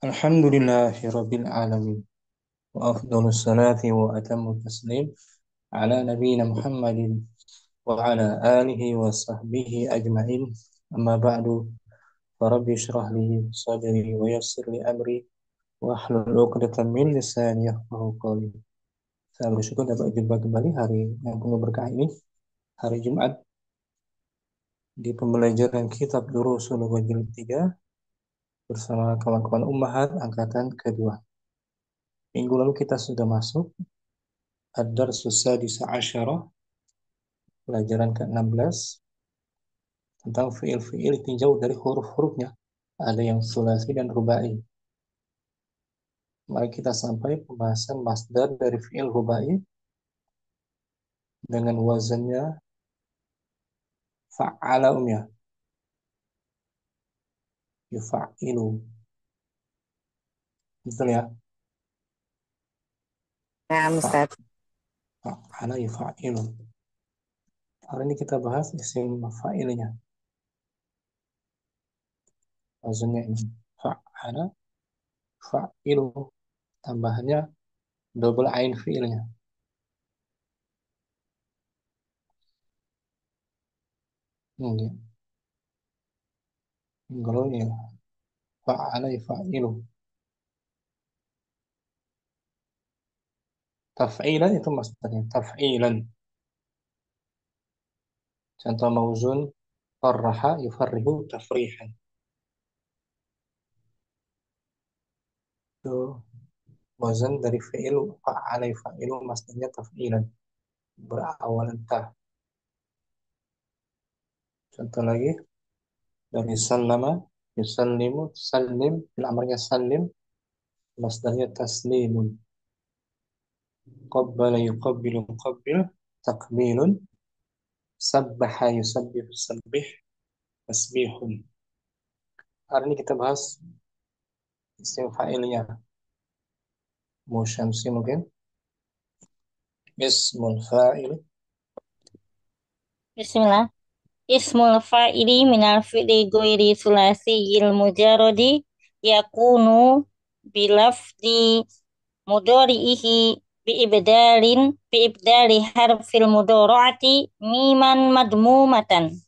Alhamdulillahi Rabbil Alamin. Wa afdalus salati wa atammu taslim ala nabiyyina Muhammadin wa ala alihi wa sahbihi ajma'in. Amma ba'du. Farabbi syrah li sadri wa yassir li amri wa hlul 'uqdatam min lisani yafqahu qawli. Saya bersyukur dapat jumpa kembali hari yang penuh berkah ini, hari Jumat, di pembelajaran kitab Durusul Jilid 3 bersama kawan-kawan Ummahat angkatan kedua. Minggu lalu kita sudah masuk Ad-Darsus Sadis Asyarah, pelajaran ke-16 tentang fiil-fiil tinjau dari huruf-hurufnya. Ada yang sulasi dan rubai. Mari kita sampai pembahasan masdar dari fiil rubai dengan wazannya fa'ala umnya, yufa'ilu. Betul ya? Nah, Ustaz. Fa'ala yufa'ilu. Hari ini kita bahas isim fa'ilnya. Wazannya ini fa'ala fa'ilu. Tambahannya double ain fiilnya. Ini. Kalau ini fa'ala yufa'ilu. Taf'ilan itu masdarnya. Taf'ilan. Contoh mauzun farraha yufarrihu tafrihan. Itu wazan dari fi'il fa'ala yufa'ilu masdarnya taf'ilan. Berawalan ta. Contoh lagi dari sallama yusallimu sallim fil amarnya sallim masdarnya taslimun. Qabbala yuqabbilu muqabbil takbilun. Sabbaha yusabbihu sabbih tasbihun. Hari ini kita bahas isim fa'ilnya. Musyamsi mungkin. Ismul fa'il. Bismillah. Ismul fa'ili minal fi'li ghairi sulasiyil mujarradi yakunu bilafdi mudhari'ihi biibdali harfil mudhara'ati miman madmumatan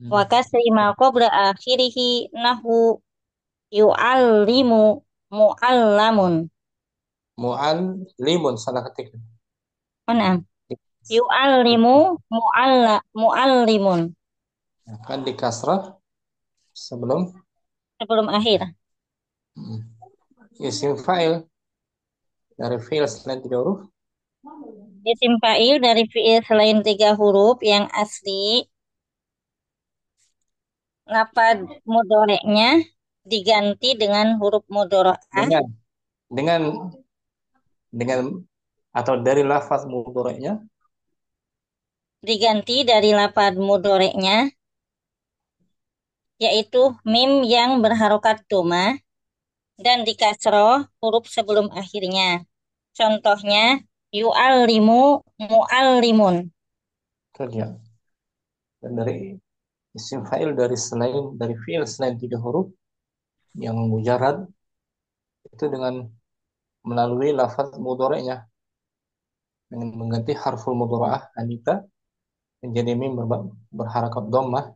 wa kasri ma qabla akhirihi nahu yu'allimu mu'allamun. Mu'allimun salah ketik. Mana? Yu'allimu mu'allimun Kan di kasrah sebelum sebelum akhir. isim fa'il dari fi'il selain 3 huruf. Isim fa'il dari fi'il selain 3 huruf yang asli, lafadz mudhoreknya diganti dengan huruf mudhora'ah, dengan dengan dengan atau dari lafaz mudhari'nya diganti dari lafadz mudhoreknya, yaitu mim yang berharokat doma dan dikasroh huruf sebelum akhirnya. Contohnya, yu'allimu mu'allimun. kerja. Dan dari isim fa'il dari fi'il selain 3 huruf yang mujarad itu dengan melalui lafaz mudhari'nya dengan mengganti harful mudhara'ah anita menjadi mim berharakat dhammah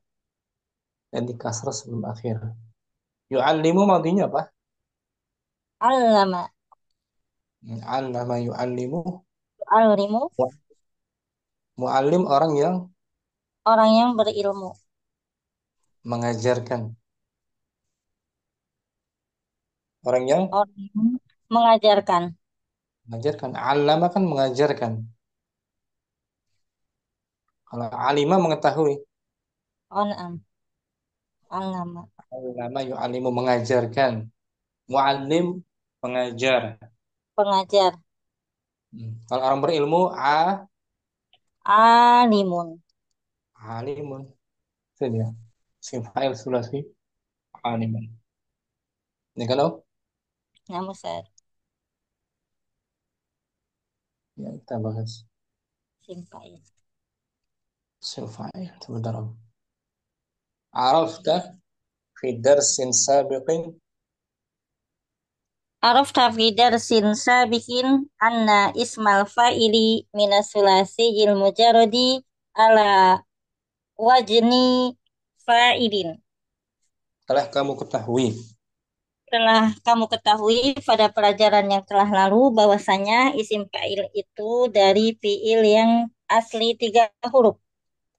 dan dikasrah sebelum akhir. Yu'allimu madinya apa? Allama, 'Allama yu'allimu. yu'allimu, Mu'allim orang yang orang yang berilmu. mengajarkan. Orang yang Orang yang mengajarkan. mengajarkan. 'Allama kan mengajarkan. Kalau 'alima mengetahui. On'am, allama, 'Allama yu'allimu mengajarkan. Mu'allim pengajar. pengajar. Kalau orang berilmu Alimun. alimun. Itu dia. Isim fa'il sulasi alimun. Ini kalau Nah, Ustaz, ya kita bahas simpel. isim fa'il sebentar. Arafta fi darsin sabiqin Arafta fi darsin sabiqin anna ismal fa'ili minas sulasiyil mujarradi ala wajni fa'ilin. Telah kamu ketahui. Telah kamu ketahui pada pelajaran yang telah lalu bahwasanya isim fa'il itu dari fi'il yang asli tiga huruf.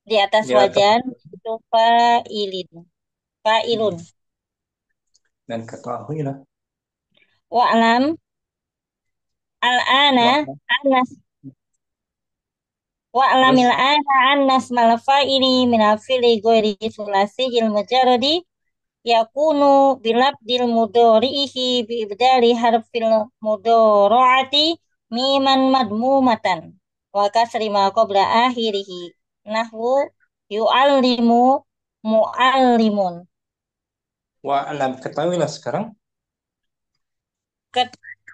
Di atas Di atas. wajan itu fa'ilin. Hmm. Fa'ilun. Dan ketahuilah. Wa'lam al-ana Wa'lam. annas wa'lamil Terus ana annas mal fa'ili minal fi'li ghairi sulasiyil mujarradi yakunu bilabdil mudhari'ihi bi ibdali harfil mudhara'ati miman madmumatan wa kasri ma qabla akhirihi nahwu yu'allimu mu'allimun. wa'lam ketahuilah sekarang.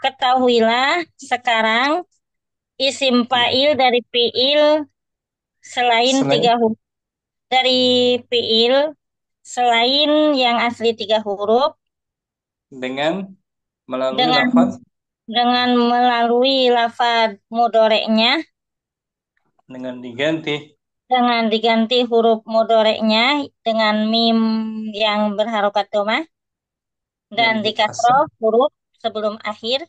Ketahuilah sekarang isim Ya. fa'il dari fi'il selain Selain tiga huruf dari fi'il selain yang asli tiga huruf dengan melalui dengan lafaz melalui lafaz mudoreknya dengan diganti dengan diganti huruf mudoreknya dengan mim yang berharokat domah dan yang di dikasrah. kasroh huruf sebelum akhir.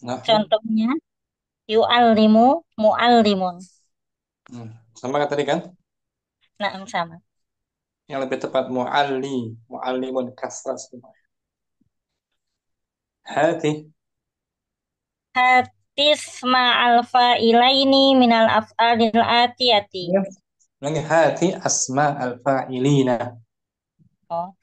Nahwu. Contohnya yu'allimu mu'allimun. Hmm. Sama kata tadi kan? Nah, sama. Yang lebih tepat muallimun kasrah semua. Hati. Hatis ma'al fa'ilaini minal af'alil atiyati. Ya. Lagi hati asma al-fa'ilina. Oh.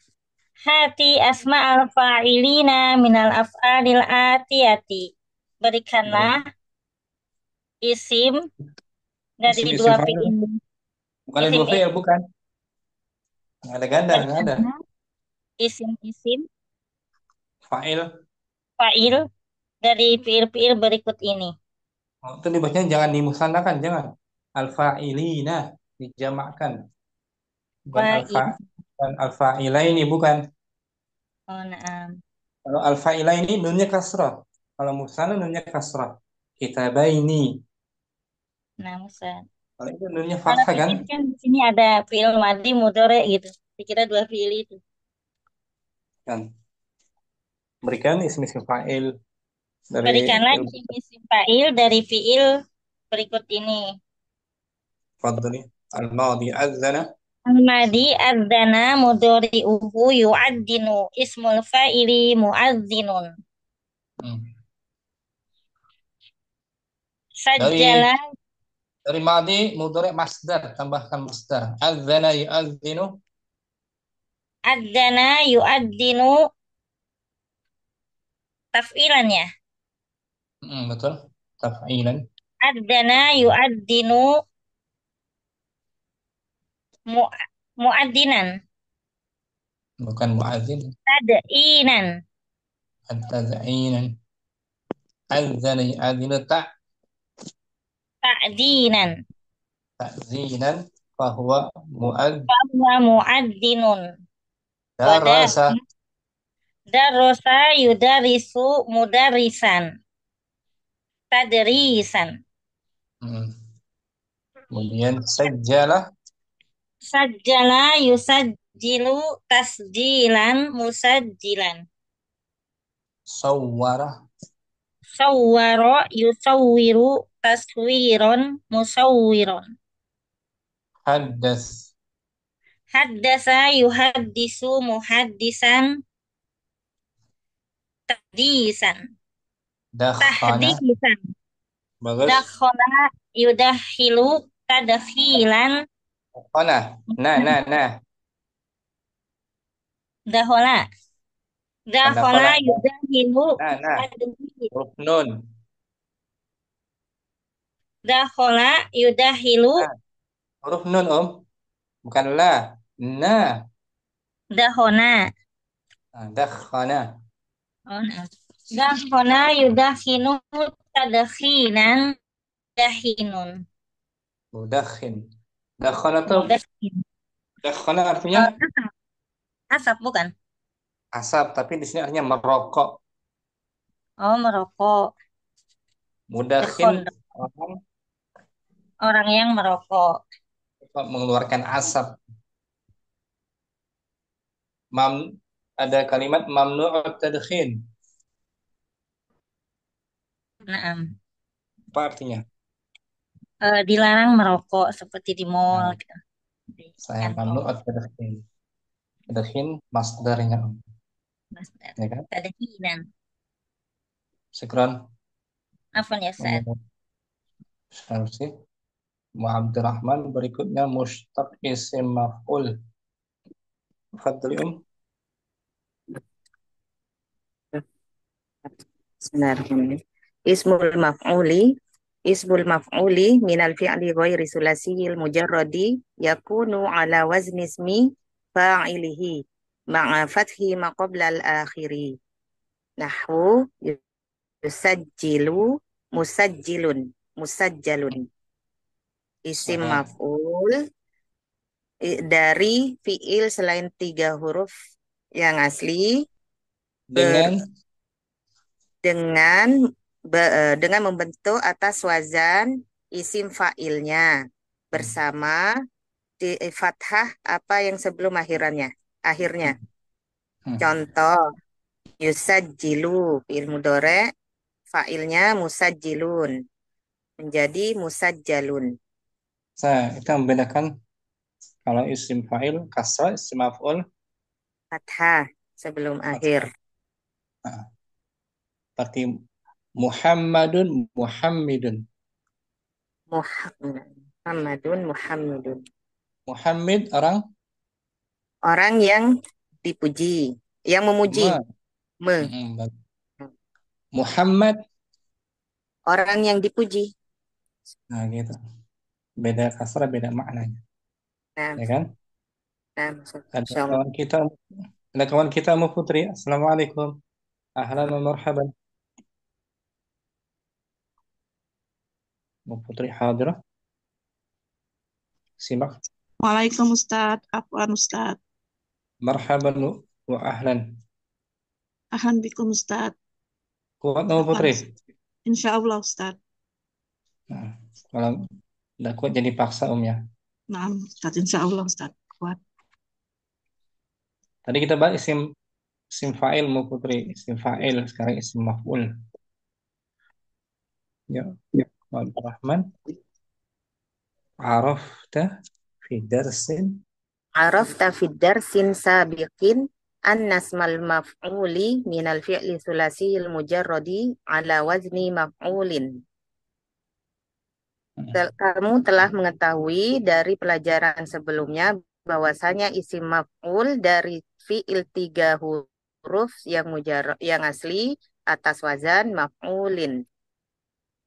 Hati asma al-fa'ilina minal af'alil atiyati. Berikanlah Beri. isim dari Isim-isim dua fa'il. fi'il. Bukan ada dua fi'il, Isim-isim. bukan. Nggak ada ganda, nggak ada. Berikanlah isim-isim Fa'il. fa'il dari fi'il-fi'il berikut ini. Oh, itu dibacanya jangan dimusannakan, jangan. Al-fa'ilina dijamakkan. Bukan alfa Fa'il. bukan al-fa'ilaini, bukan. Oh, na'am. Kalau al-fa'ilaini nunnya kasrah. Kalau musanna nunnya kasrah. Kitabaini. Nah, Ustaz. Kalau itu nunnya Karena fathah kan? pikir kan di sini ada fi'il madi mudhari gitu. Dikira dua fi'il itu. Kan. Berikan isim-isim fa'il dari Berikanlah fi'il isim-isim fa'il dari fi'il berikut ini. fadli. Al-madi azana. Al-madi adzana mudhari'uhu yu'addinu ismul fa'ili mu'adzinun. Hmm. Dari Sajjala dari madi mudhari masdar, tambahkan masdar. Azana yu'adzinu. adzana yu'addinu taf'ilannya. Betul. Taf'ilan. Adzana yu'addinu mu- mu'addinan. Bukan mu'adzin. Tad'inan. At-taz'inan. Azana yu'adzinu Ta'dinan. ta'zinan. Fahuwa mu'ad. Fahuwa mu'addinun. Wadah. Darasa. Darosa yudarisu mudarisan. Tadrisan. Hmm. Kemudian sajjalah. Sajjala yusajjilu tasjilan musajjilan. Sawwara. Sawwara yusawwiru taswiron musawwiron. Haddas. Haddasa yuhaddisu muhaddisan tahdisan. Dakhana. Tahdisan. Bagus. Dakhala yudakhilu tadkhilan. Dakhana. Nah. Dakhala. Pada Dakhala khala. yudakhilu Nah. tadkhil. Huruf nun. Dakhala yudakhilu Nah. Huruf nun, Om. Bukan la. Nah. dahona. Nah, dakhana. Oh, nah. Dakhala yudakhinu tadkhinan dahinun. Mudakhin. Dakhana tuh. Mudakhin. Dakhana artinya Asap. Asap bukan? Asap, tapi di sini artinya merokok. Oh, merokok. Mudakhin, Dekhon, orang orang yang merokok. mengeluarkan asap. Mam, ada kalimat mamnu'ut tadkhin. Nah, Apa artinya? dilarang merokok seperti di mall, Nah, gitu, di saya kantor. mamnu'ut tadkhin. Tadkhin masdarnya, Master. ya kan? Ada hinan. Syukran. Apa ya, Ustaz? Syamsi. Abdurrahman berikutnya mushtaq isim maf'ul. Fadli Bismillahirrahmanirrahim. Ismul maf'uli minal fi'li ghairi sulasiyil mujarradi yakunu ala wazni ismi fa'ilihi ma'a fathi ma qabla al-akhiri. Nahwu yusajjilu musajjilun musajjalun. Isim sahih. maf'ul dari fi'il selain 3 huruf yang asli ber, Dengan dengan dengan membentuk atas wazan isim fa'ilnya bersama di fathah apa yang sebelum akhirnya. Contoh yusajjilu fi'il mudhari fa'ilnya musajjilun menjadi musajjalun. kita membedakan kalau isim fa'il kasrah, isim maf'ul Fathah sebelum akhir. fathah. Nah, seperti Muhammadun, Muhammidun. Muhammadun Muhammadun. Muhammad orang Orang yang dipuji, yang me. memuji. Me. Mm-mm. Muhammad, Orang yang dipuji. nah gitu. Beda kasrah, beda maknanya, Nah, ya kan? nah, Ada Masya Allah. kawan kita, ada kawan kita Mu Putri. Assalamualaikum. Ahlan wa marhaban. Mu Putri hadirah. Simak. Waalaikumsalam Ustadz, Afwan Ustadz. Marhaban wa ahlan. Ahlan bikum Ustadz, Kuat Mu Afwan. Putri. Insya Allah Ustadz. Nah, kalau tidak kuat jadi paksa ya. Nah, Ustadz, Insya Allah Ustadz. Kuat. Tadi kita bahas isim fa'il Mu Putri, isim fa'il, sekarang isim maf'ul. Ya, Abdurrahman. Arafta fi darsin. Arafta fid darsin sabiqin annasmal maf'uli minal fi'li sulasiyil mujarradi ala wazni maf'ulin. Kamu telah mengetahui dari pelajaran sebelumnya bahwasanya isim maf'ul dari fi'il 3 huruf yang asli atas wazan maf'ulin.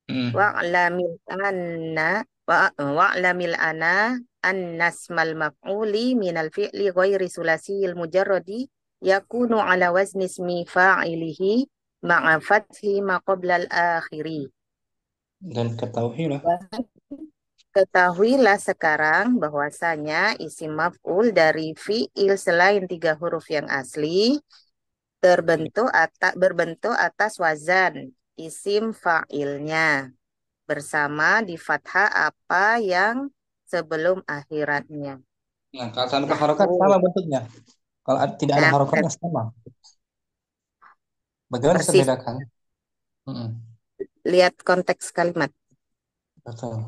Hmm. Wa'lamil anna wa'lamil ana annasmal maf'uli minal fi'li ghairi sulasiyil mujarradi yakunu ala wazni ismi fa'ilihi ma'a fathi ma qabla al-akhiri. Dan ketahuilah. Ketahuilah sekarang bahwasanya isim maf'ul dari fi'il selain 3 huruf yang asli berbentuk atas wazan isim fa'ilnya bersama di fathah apa yang sebelum akhiratnya. Nah, kalau tanpa harokat Nahwu. sama bentuknya. Kalau tidak ada Nah, harokatnya sama. Bagaimana saya persis bedakan? Mm-mm. lihat konteks kalimat. Betul.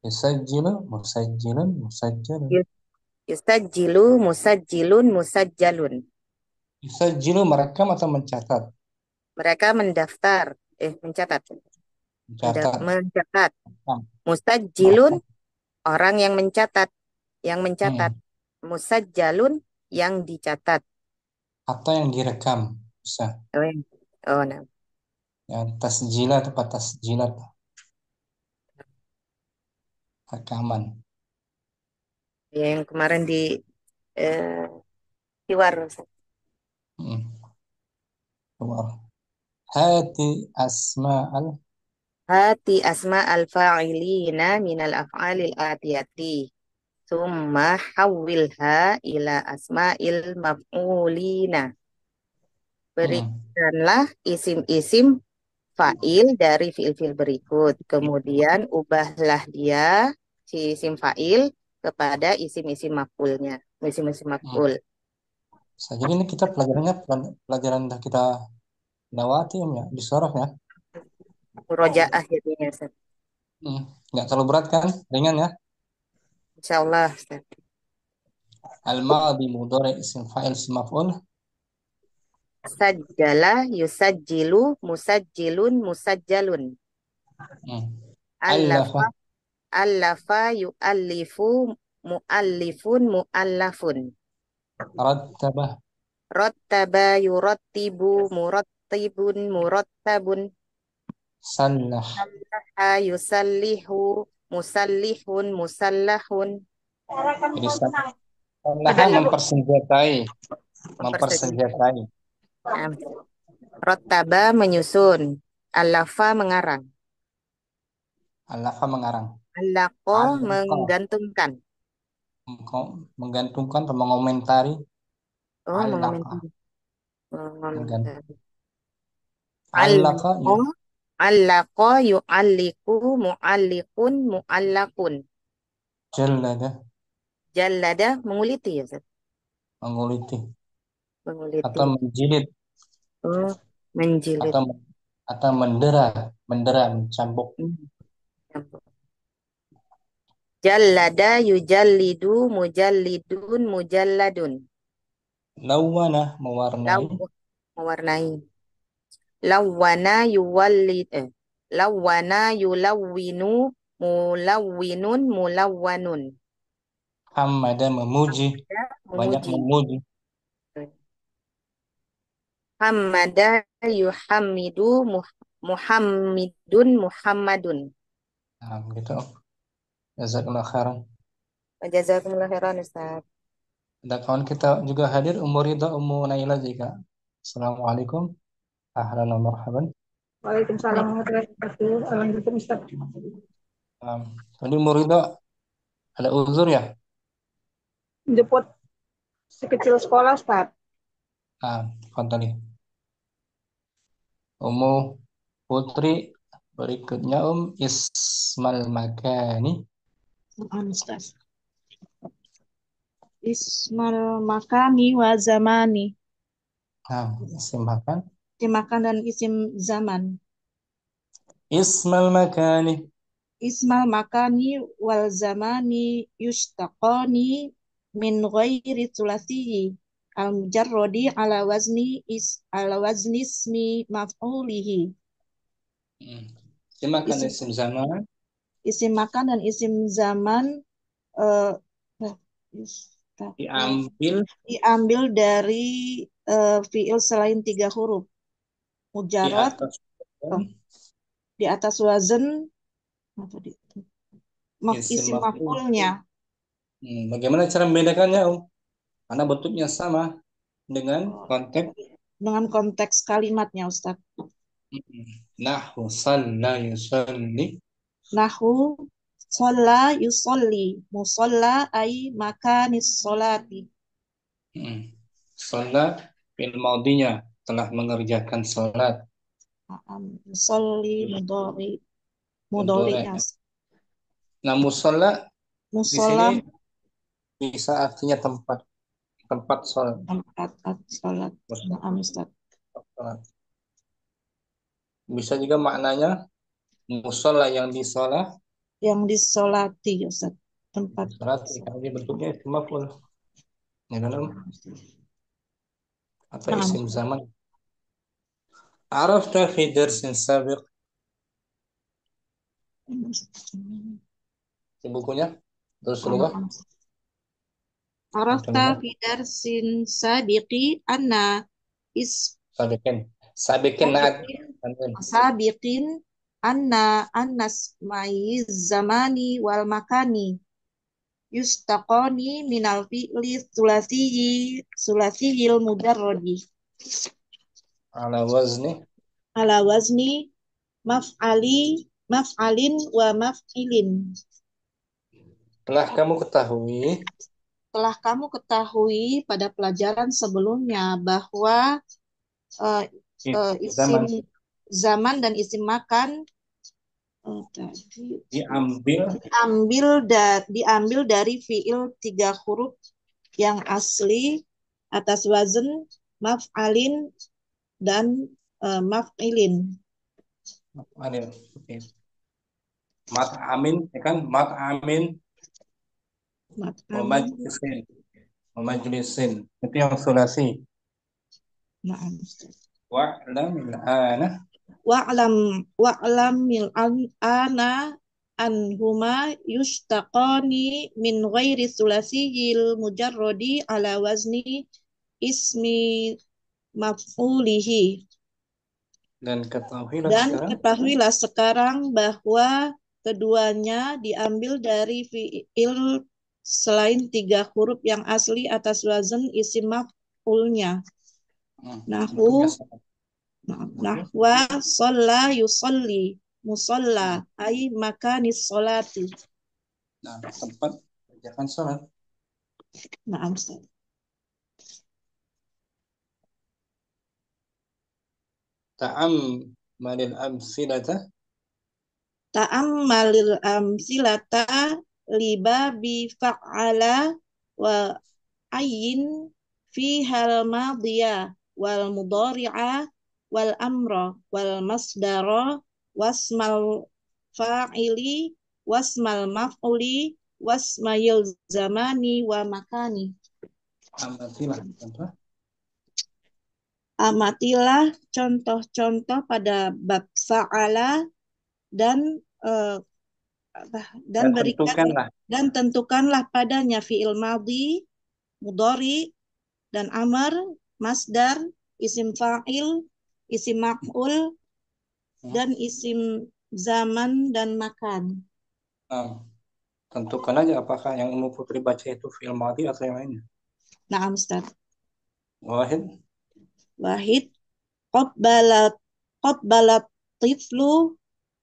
Yusajjilu, musajjilun, musajjalun. Yusajjilu, musajjilun, musajjalun. Yusajjilu merekam atau mencatat? Mereka mencatat. Mencatat. Mencatat. Merekam. Musajjilun, Merekam. orang yang mencatat. Yang mencatat. Mm. Musajjalun, yang dicatat. Atau yang direkam. Bisa. Oh, nah. Yang tasjilat atau tasjilat. Rekaman. Yang kemarin di eh, Tiwar. Mm. Keluar. Hati asma'al. Hati asma al-fa'ilina minal af'alil atiyati. Summa hawwilha ila asma'il maf'ulina. Berikanlah isim-isim fa'il dari fiil-fiil berikut. Kemudian ubahlah dia, si isim fa'il, kepada isim-isim maf'ulnya. Isim-isim maf'ul. Jadi ini kita pelajarannya pelajaran dah kita lewati ya di sorof ya. Murojaah jadinya, Ustaz. Nggak terlalu berat kan, ringan ya. Insyaallah, Ustaz. Al-madi mudhari isim fa'il isim maf'ul. Sajjala, yusajjilu, musajjilun, musajjalun. Allafa Allafa, allafa, yu'allifu, mu'allifun, mu'allafun. rattaba Rattaba, yurattibu, murattibun, murattabun. sallah Sallaha, yusallihu, musallihun, musallahun. jadi sallaha mempersenjatai Mempersenjatai. mempersenjatai Rattaba, menyusun. Allafa, mengarang. allafa mengarang Allaqo, allaqa menggantungkan. menggantungkan atau mengomentari Oh, allaqa mengomentari. menggantung Mengomentari. allaqa Allaqo, allaqo, yu'alliku, mu'allikun, mu'allakun. jallada Jallada, menguliti ya, Ustaz? menguliti Menguliti. atau menjilid Oh, menjilid. atau mendera mencambuk Jallada, yujallidu, mujallidun, mujalladun. lawana mewarnai Mewarnai. Lawana, yuwallid. Lawana, yulawwinu, mulawwinun, mulawwanun. hamada memuji banyak Memuji. memuji Hamada, yuhammidu, muhammidun, muhammadun. nah gitu jazakallahu khairan. Jazakumullah khairan, Ustaz. Ada kawan kita juga hadir, Ummu Ridha, Ummu Naila juga. Assalamualaikum, ahlan wa marhaban. Waalaikumsalam warahmatullahi wabarakatuh. Alhamdulillah Ustaz. Tadi Ummu Ridha ada uzur ya? Jemput si kecil sekolah Ustaz. Tadi. Ummu Putri, berikutnya Ismal Makani. Ustaz. Ismal makani wa zamani. Isim makan. Isim makan dan isim zaman. Ismal Makani. Ismal makani wal zamani yushtaqani min ghairi thulathiyyi al-mujarradi ala wazni ismi maf'ulihi. Isim makan isim zaman. Isim makan dan isim zaman diambil dari fiil selain 3 huruf. Mujarrad di atas wazan apa itu? Isim maf'ulnya. Bagaimana cara membedakannya, Karena bentuknya sama dengan konteks kalimatnya, Ustaz. Nahwu shalla yusalli. Nahwu shalla yusalli. Musalla ay makanis sholati. Shalla fi'il madinya telah mengerjakan salat. Yusalli mudhari. Nah, musalla di sini Musola bisa artinya tempat sholat. tempat sholat. Ustaz. Bisa juga maknanya musola yang disolat. Yang disolati, Ustaz. Tempat sholat. Karena ini bentuknya isim maf'ul. Ya kan, Atau isim zaman. Arafta fi darsin sabiq. Di bukunya terus dulu. Arafta fi darsin sabiqi anna sabiqin annas ma'iz zamani wal makani yustaqani minal fi'li sulasiyil mujarradi ala wazni maf'alin wa maf'ilin. Telah kamu ketahui pada pelajaran sebelumnya bahwa eh, Zaman isim zaman dan isim makan tadi diambil diambil dari fiil 3 huruf yang asli atas wazn maf'alin dan maf'ilin. Adil. Oke. Mat'amin, ya kan? Mat'amin wa Maf'alin. majlisin. Wa majlisin. Itu yang sulasi. Na'am. Wa'lamil ana. Wa'lam mil ana anhuma yushtaqani min ghairi sulasiyil mujarrodi ala wazni ismi maf'ulihi. Dan ketahuilah Dan sekarang ketahuilah sekarang bahwa keduanya diambil dari fiil selain 3 huruf yang asli atas wazn isim maf'ulnya. Nahu, bentuknya sama. nahwa, sholla, yusolli, musolla, ay makanis sholati. Nah, tempat kerjakan sholat. Naam, Ustaz. Ta'ammalil amsilata. Ta'ammalil amsilata libabi fa'ala wa ayyin fi hal madhiya wal mudhari'a wal amra wal masdara wasmal fa'ili wasmal maf'uli wasmayil zamani wa makani. Amatilah. Contoh. Amatilah contoh-contoh pada bab fa'ala dan Dan berikan tentukanlah. dan tentukanlah padanya fi'il madhi, mudhari dan amr, masdar, isim fa'il, isim maf'ul dan isim zaman dan makan. Nah, tentukan aja apakah yang Ummu Putri baca itu fi'il madhi atau yang lainnya. Naam, Ustaz. Wahid. Wahid, qabbalat tiflu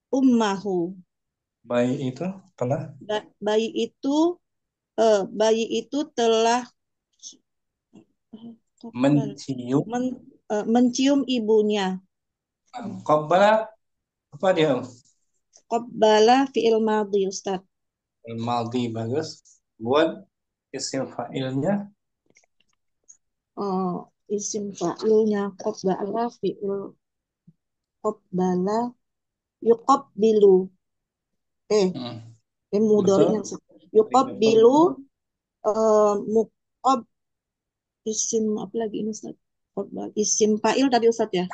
ummahu. Bayi itu telah Bayi itu telah mencium. mencium ibunya. Qabbala apa dia? Qabbala fi'il madhi, Ustaz. Fi'il madhi bagus. Buat isim fa'ilnya Isim fa'ilnya qabbala fi'il qabbala yuqabbilu. Mudhari'nya yuqabbilu muqab isim apa lagi ini, Ustaz? Isim fa'il tadi, Ustaz, ya.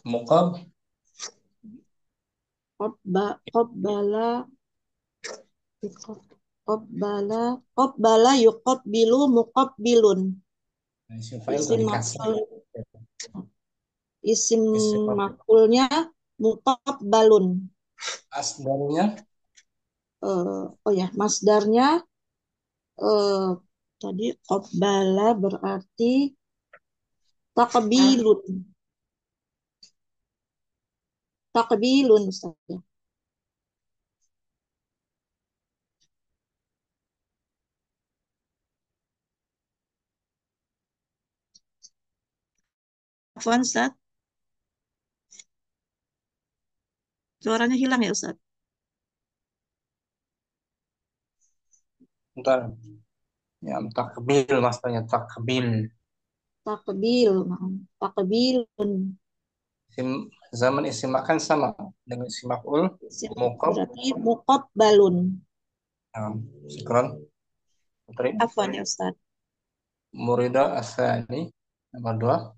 Muqab Qabbala yuqabbilu muqabbilun. isim fa'il Isim tadi kasar. isim maf'ulnya muqabbalun. Asdarnya Masdarnya tadi qabbala berarti taqbilun. Taqbilun, Ustaz. Afwan, Ustaz. Suaranya hilang ya, Ustaz? Bentar. Ya, takbil maksudnya takbil. Takbilun. Zaman isim makan sama dengan isim maf'ul. Muqab. Berarti muqabbalun. Nah, syukran. Putri. Afwan ya, Ustaz. Murida asani nomor 2.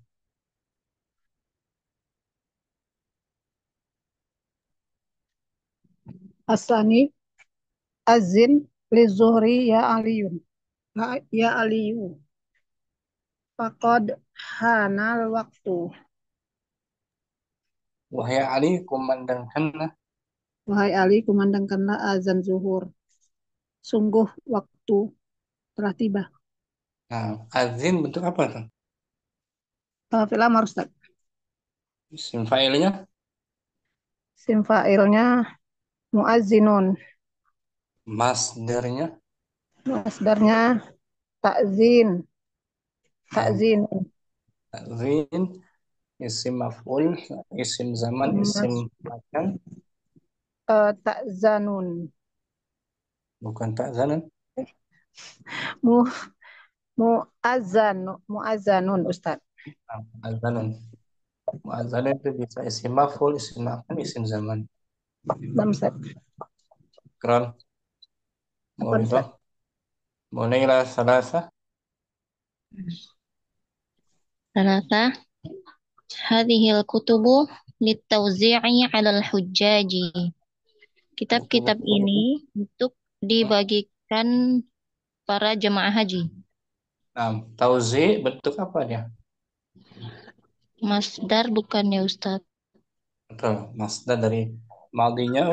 Asani azin li zuhri ya aliyun. Ya aliyu. Faqad hanal waktu. Wahai Ali, kumandangkanlah. Wahai Ali, kumandangkanlah azan zuhur. Sungguh waktu telah tiba. Nah, azin bentuk apa tuh? Fi'il amar, Ustaz. Isim fa'ilnya Isim fa'ilnya muazzinun. masdarnya Masdarnya ta'zin. Ta'zinun. Ta'zin, isim maf'ul, isim zaman, isim Mas, makan, ta'zanun. bukan ta'zanan. Mu, mu'azzanun, Ustaz. Nah, azanun. Mu'adzanun itu bisa isim maf'ul, isim makan, isim zaman. Nam, Ustaz. Keren. Apa, Ustaz? Mulai salasa. ثلاثة هذه الكتب للتوزيع على الحجاج. Kitab-kitab ini untuk dibagikan para jemaah haji. Nah, tauzi bentuk apa dia? Masdar bukan ya Ustaz? Betul. Masdar dari madinya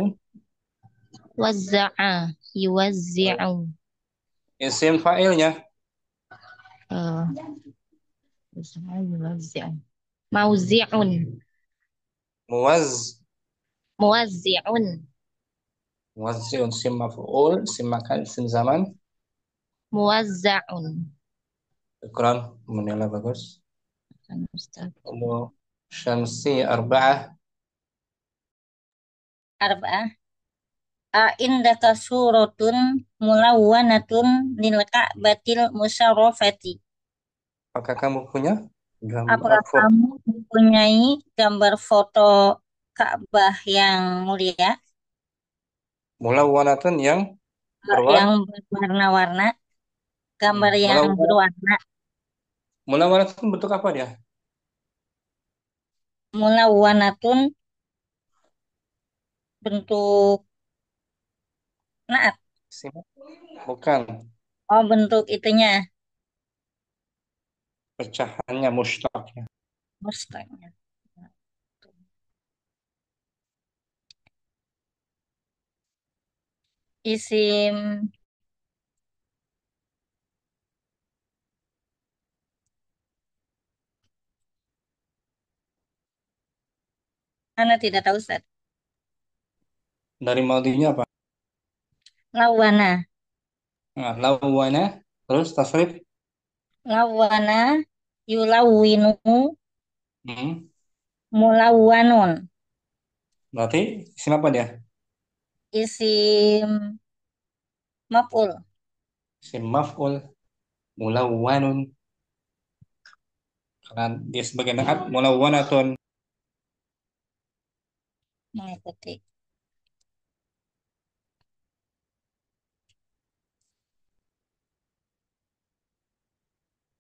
Wazza'a, yuwazzi'u. isim fa'ilnya Uh, wazza'a, yuwazzi'u. Mauzi'un. muwaz Muwazzi'un. muwazzi'un isim maf'ul, isim makan, isim zaman. Muwazza'un. Keren. Menilai bagus. Ustaz. Lalu syamsi arba'ah. Arba'ah. Indaka suratun mulawwanatun lil Ka'batil musyarrafati. Apakah kamu punya gambar Apakah foto kamu mempunyai gambar foto Ka'bah yang mulia, mulawwanatun yang berwarna? yang berwarna-warna, gambar yang Mulawwanatun berwarna? mulawwanatun bentuk apa dia? Mulawwanatun bentuk naat. Isim- Bukan. Oh, bentuk itunya. Pecahannya mushtaqnya. Mustahil. Isim Ana tidak tahu Ustaz. Dari madinya apa? Lawana. Nah, lawwana terus tasrif. Lawana yulawwinu Hmm. mulawwanun. Berarti isim apa dia? Isim maf'ul. Isim maf'ul mulawwanun. Karena dia sebagai naat mulawwanatun. Mengikuti.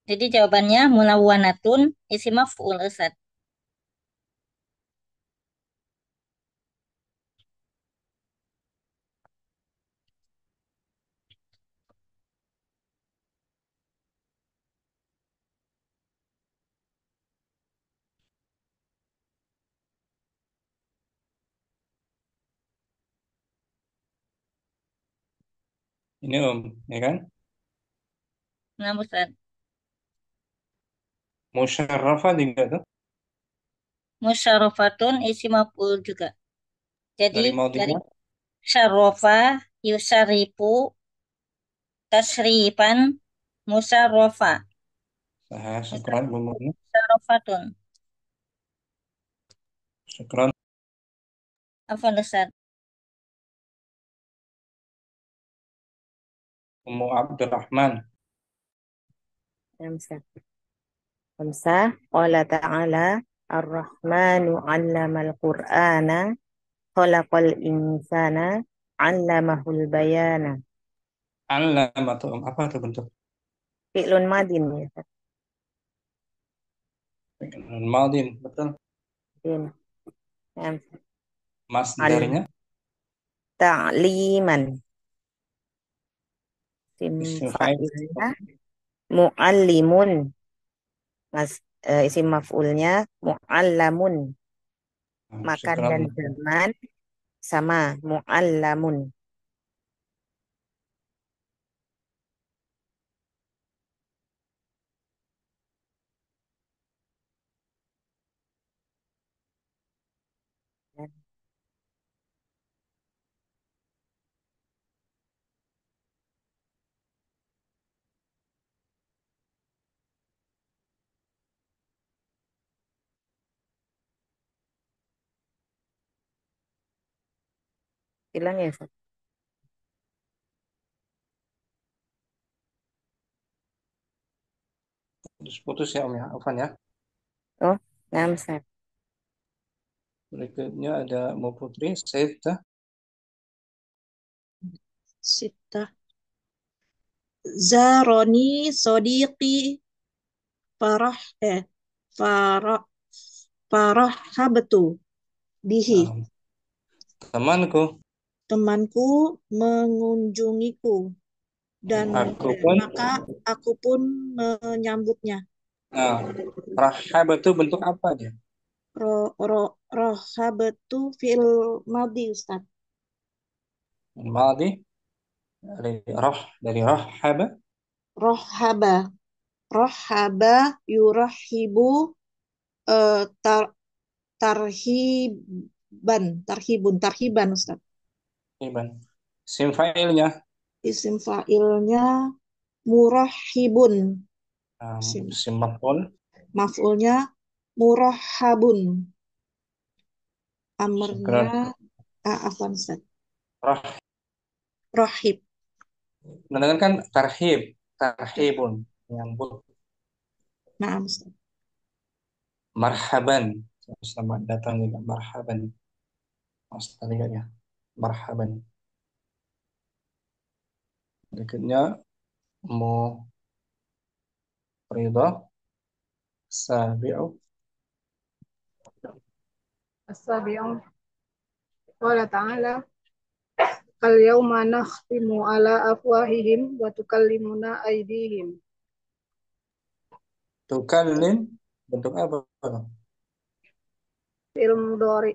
Jadi jawabannya mulawwanatun isim maf'ul Ustaz. Ini ya kan? Nah, Ustaz. Musyarrafah juga tuh. Musyarrafatun isim maf'ul juga. Jadi Dari dari madinya. syarrafa yusyarifu tasrifan musyarrafa. Syukran bumbunya. Musyarrafatun. Syukran. Apa Ustaz? Ummu Abdurrahman. خمسة خمسة قال تعالى الرحمن علم القرآن خلق الإنسان علمه البيان. Alamatum. Apa tuh bentuk? Fi'lun madin ya. Madin. Betul. Fi'lun. Al Masdarnya. ta'liman. Isim Isim fa'il. fa'ilnya mu'allimun. Isim maf'ulnya mu'allamun. Makan Syukran. dan zaman sama mu'allamun. Hilang ya, Ustaz? Putus ya Om ya, Afan ya. Oh, nah, Ustaz. Berikutnya ada Mu Putri, Saifah. Sita. Zaroni sodiqi farah farah farahabtu bihi. Nah, temanku, Temanku mengunjungiku dan aku pun. maka aku pun menyambutnya. Nah, rahab itu bentuk apa dia? Rohabtu fil madi Ustaz. Madi dari rahaba. Rohaba. Rohaba yurahibu tar, tarhiban Ustaz. Iban. Sim fa'ilnya. Isim fa'ilnya murahibun. Nah, Isim sim maf'ul. maf'ulnya murahabun. Amarnya Syukran. afwan Ustaz. Rah. Rohib. Mendengar kan tarhibun, menyambut. Nah, Ustaz. Marhaban, selamat datang juga marhaban. Australia ya, marhaban. Berikutnya mu ridha sabi'u. السابع قال تعالى اليوم نختم على أفواههم وتكلمنا أيديهم. Tukallim bentuk apa? Fi'il mudhari.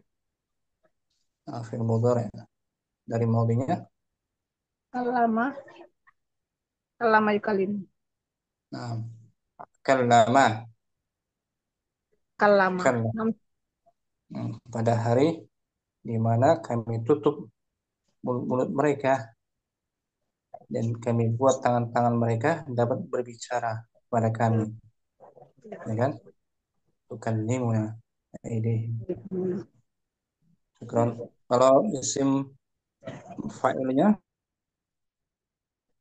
Fi'il mudhari. Dari maudinya. Kallama kallama yukallim. Nah, kallama. Kallama. Pada hari di mana kami tutup mulut mereka dan kami buat tangan-tangan mereka dapat berbicara kepada kami, ya kan? Tukallimuna aydihim. Kalau isim fa'ilnya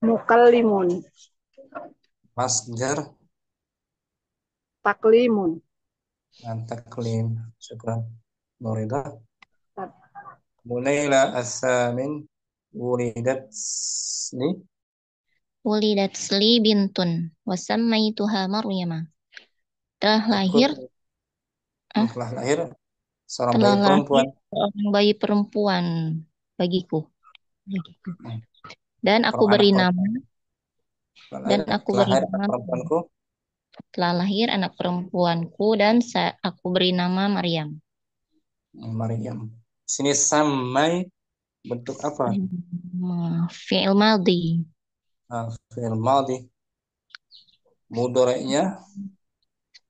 Mukallimun. masdar Taklimun. dan taklim. Syukran. Nurida. Mulaila as-samin wulidat li. Wulidat li bintun wasammaituha Maryama. Telah lahir Telah lahir seorang telah bayi perempuan. lahir seorang bayi perempuan bagiku. Dan aku beri nama Perempuanku. telah lahir anak perempuanku dan aku beri nama Maryam. Maryam. Sini samai bentuk apa? Fi'il madhi. Fi'il madhi. Mudhari'nya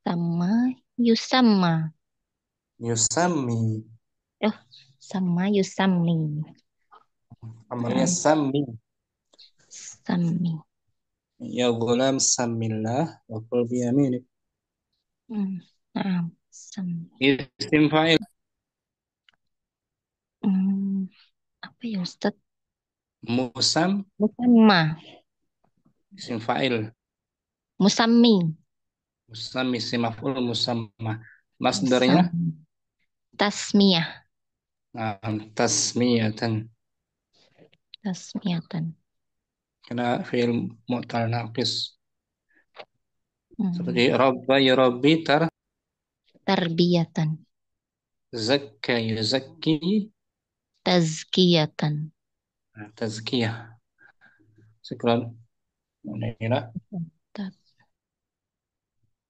Sama yusamma. Yusammi. Sama yusammi. Amalnya sammi. Sammi. Ya gulam sammillah wa qul bi yaminik. Sammi. Isim fa'il. Apa ya Ustaz? Musamma. Isim fa'il. Musammi. Musammi isim maf'ul musamma. Masdarnya tasmiyah. Tasmiyatan. Kena fi'il mu'tal naqis. Seperti rabba yurabbi tarbiyatan. Zakka yuzakki Tazkiyatan. Tazkiyah. Syukran. Munira.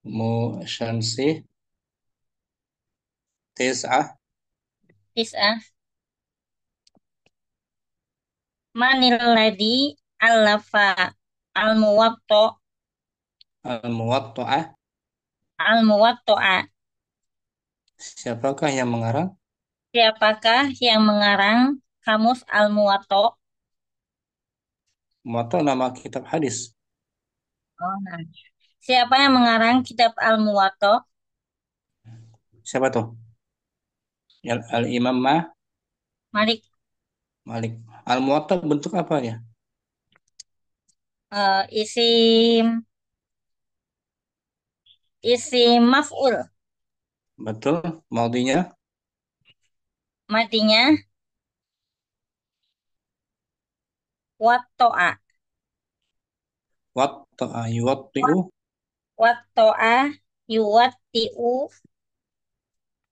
Mu syamsi Tis'ah. Manil ladhi alafa Al-Muwatta'ah. al-muwatta'ah. Siapakah yang mengarang? Siapakah yang mengarang kamus al-muwatta'? Muwatta' nama kitab hadis. Nah. Siapa yang mengarang kitab al-muwatta'? Siapa tuh? Al-Imam Malik. Malik. Al-Muwatta bentuk apa ya? Isim isim maf'ul. Betul. Maudinya Matinya watto'a. watta'a yuwatti'u Watto'a yuwatti'u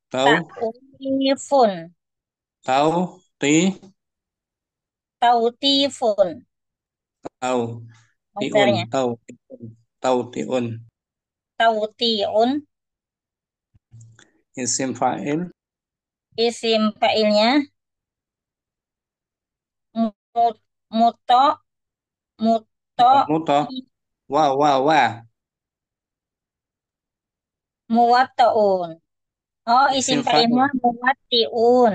tau ta'ufun. tau ti Tautifun. tau tiun Masdarnya. tau tiun Tauti'un. isim fa'il Isim fa'ilnya mu- muto muto bukan muta wa muwatta'un. Oh, isim isim fa'ilnya fa'il muwatti'un.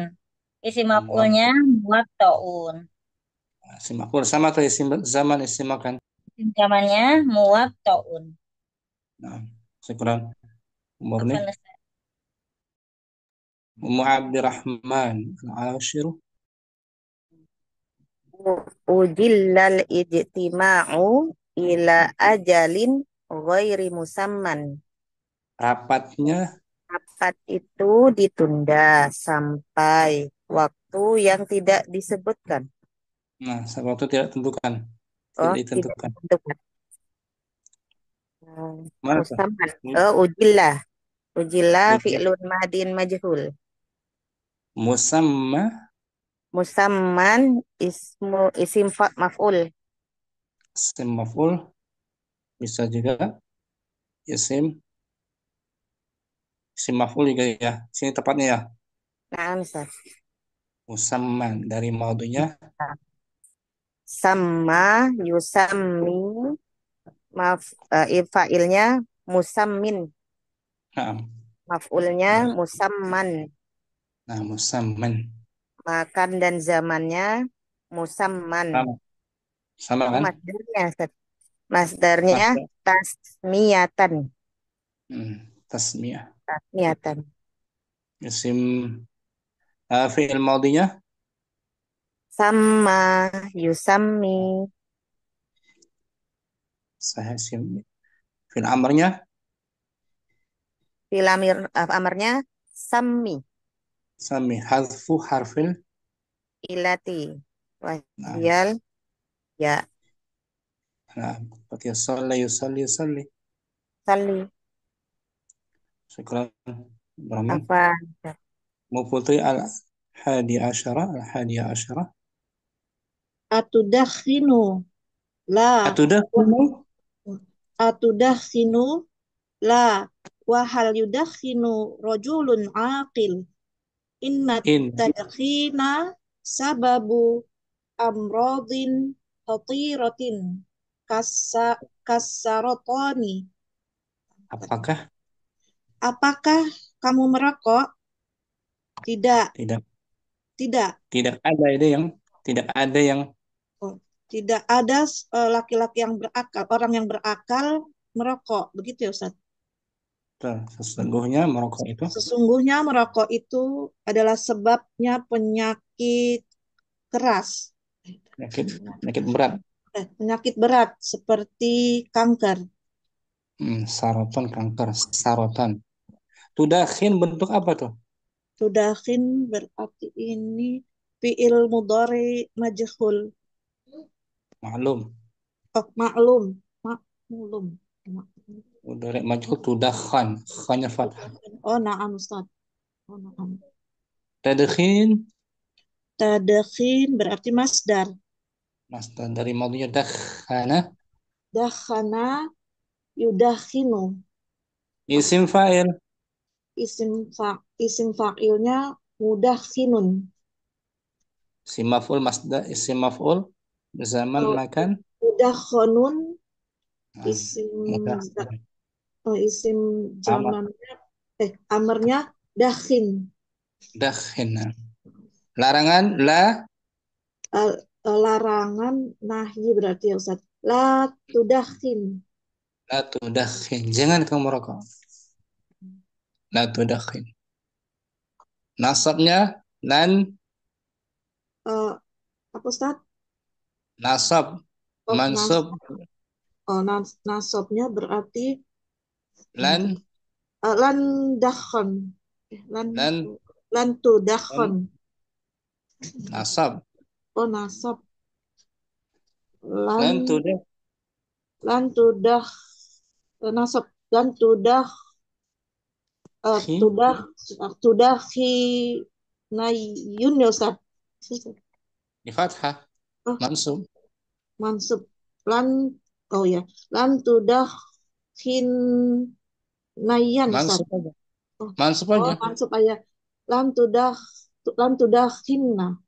Isim maf'ulnya muwatta muwatta'un. isim maf'ul sama atau isim zaman isim makan. Isim zamannya muwatta'un. Nah, syukran umurni Afwan, Ustaz. Ummu Abdirrahman al-Ashir Ujillal ijtima'u ila ajalin ghairi musamman. rapatnya Rapat itu ditunda sampai waktu yang tidak disebutkan. waktu tidak tentukan Oh, tidak tidak ditentukan ditentukan. mana tuh Musamman. Ujillah. Ujillah Uji- fi'lun madin majhul. musamma Musamman isim maf'ul. isim maf'ul bisa juga isim isim maf'ul juga ya sini tepatnya ya Nah, misal. musamman dari maudunya Sama yusammi fa'ilnya musammin. nah, Maf'ulnya musamman. musamman Makan dan zamannya musamman. sama sama Oh, kan masdarnya, Ustaz. Masdarnya masdar tasmiyatan. tasmiyah Tasmiyatan. isim fi'il maudinya Sama yusammi. sahih isim fi'il amrnya Filamir amarnya sammi. sami hadfu harfil Ilati. nah, Wahiyal ya seperti salli yusalli yusalli salli. syukran Rahman Apa? mau putri al hadi asyara Atudakhinu. La. atudakhinu Atudakhinu. La. Wahal yudakhinu rojulun aqil. Inna in tadkhina sababu amrodin khatiratin kasa kasarotoni. apakah Apakah kamu merokok? Tidak, tidak tidak. tidak ada ide yang tidak ada yang Oh, tidak ada laki-laki yang berakal, orang yang berakal merokok. Begitu ya, Ustaz? sesungguhnya merokok itu Sesungguhnya merokok itu adalah sebabnya penyakit keras. penyakit penyakit berat Penyakit berat seperti kanker. sarotan kanker sarotan tudakhin bentuk apa tuh Tudakhin berarti ini fi'il mudhari majhul. maklum Oh, maklum. Maklum. udah majhul tudakhan khannya fathah Oh, na'am, Ustaz. Oh, na'am. tadkhin Tadkhin berarti masdar. masdar dari madunya dakhana Dakhana yudakhinu. isim fa'il Isim fa'ilnya mudakhinun. isim maf'ul masdar isim maf'ul zaman Oh, makan mudakhonun nah, isim mudah isim sama zamannya amarnya dakhin. dakhin larangan la Larangan nahi berarti ya Ustaz. La tudakhin. la tudakhin jangan kamu merokok la tudakhin nasabnya lan Eh, Apa Ustaz? Nasab, Oh, mansub, nasobnya berarti lan, coba. Lan dakhon. Lan lan, lan tu dakhon. lan, nasab, Oh, nasab. lan Lan tudah, lan tudah nasab lan tudah khi, tudah tudah hi nayun ya Ustaz. di fathah, Oh, mansub, mansub lan oh ya lan tudah hin nayan Ustaz. mansub aja, Oh, mansub oh aja. mansub ayah lan tudah hinna.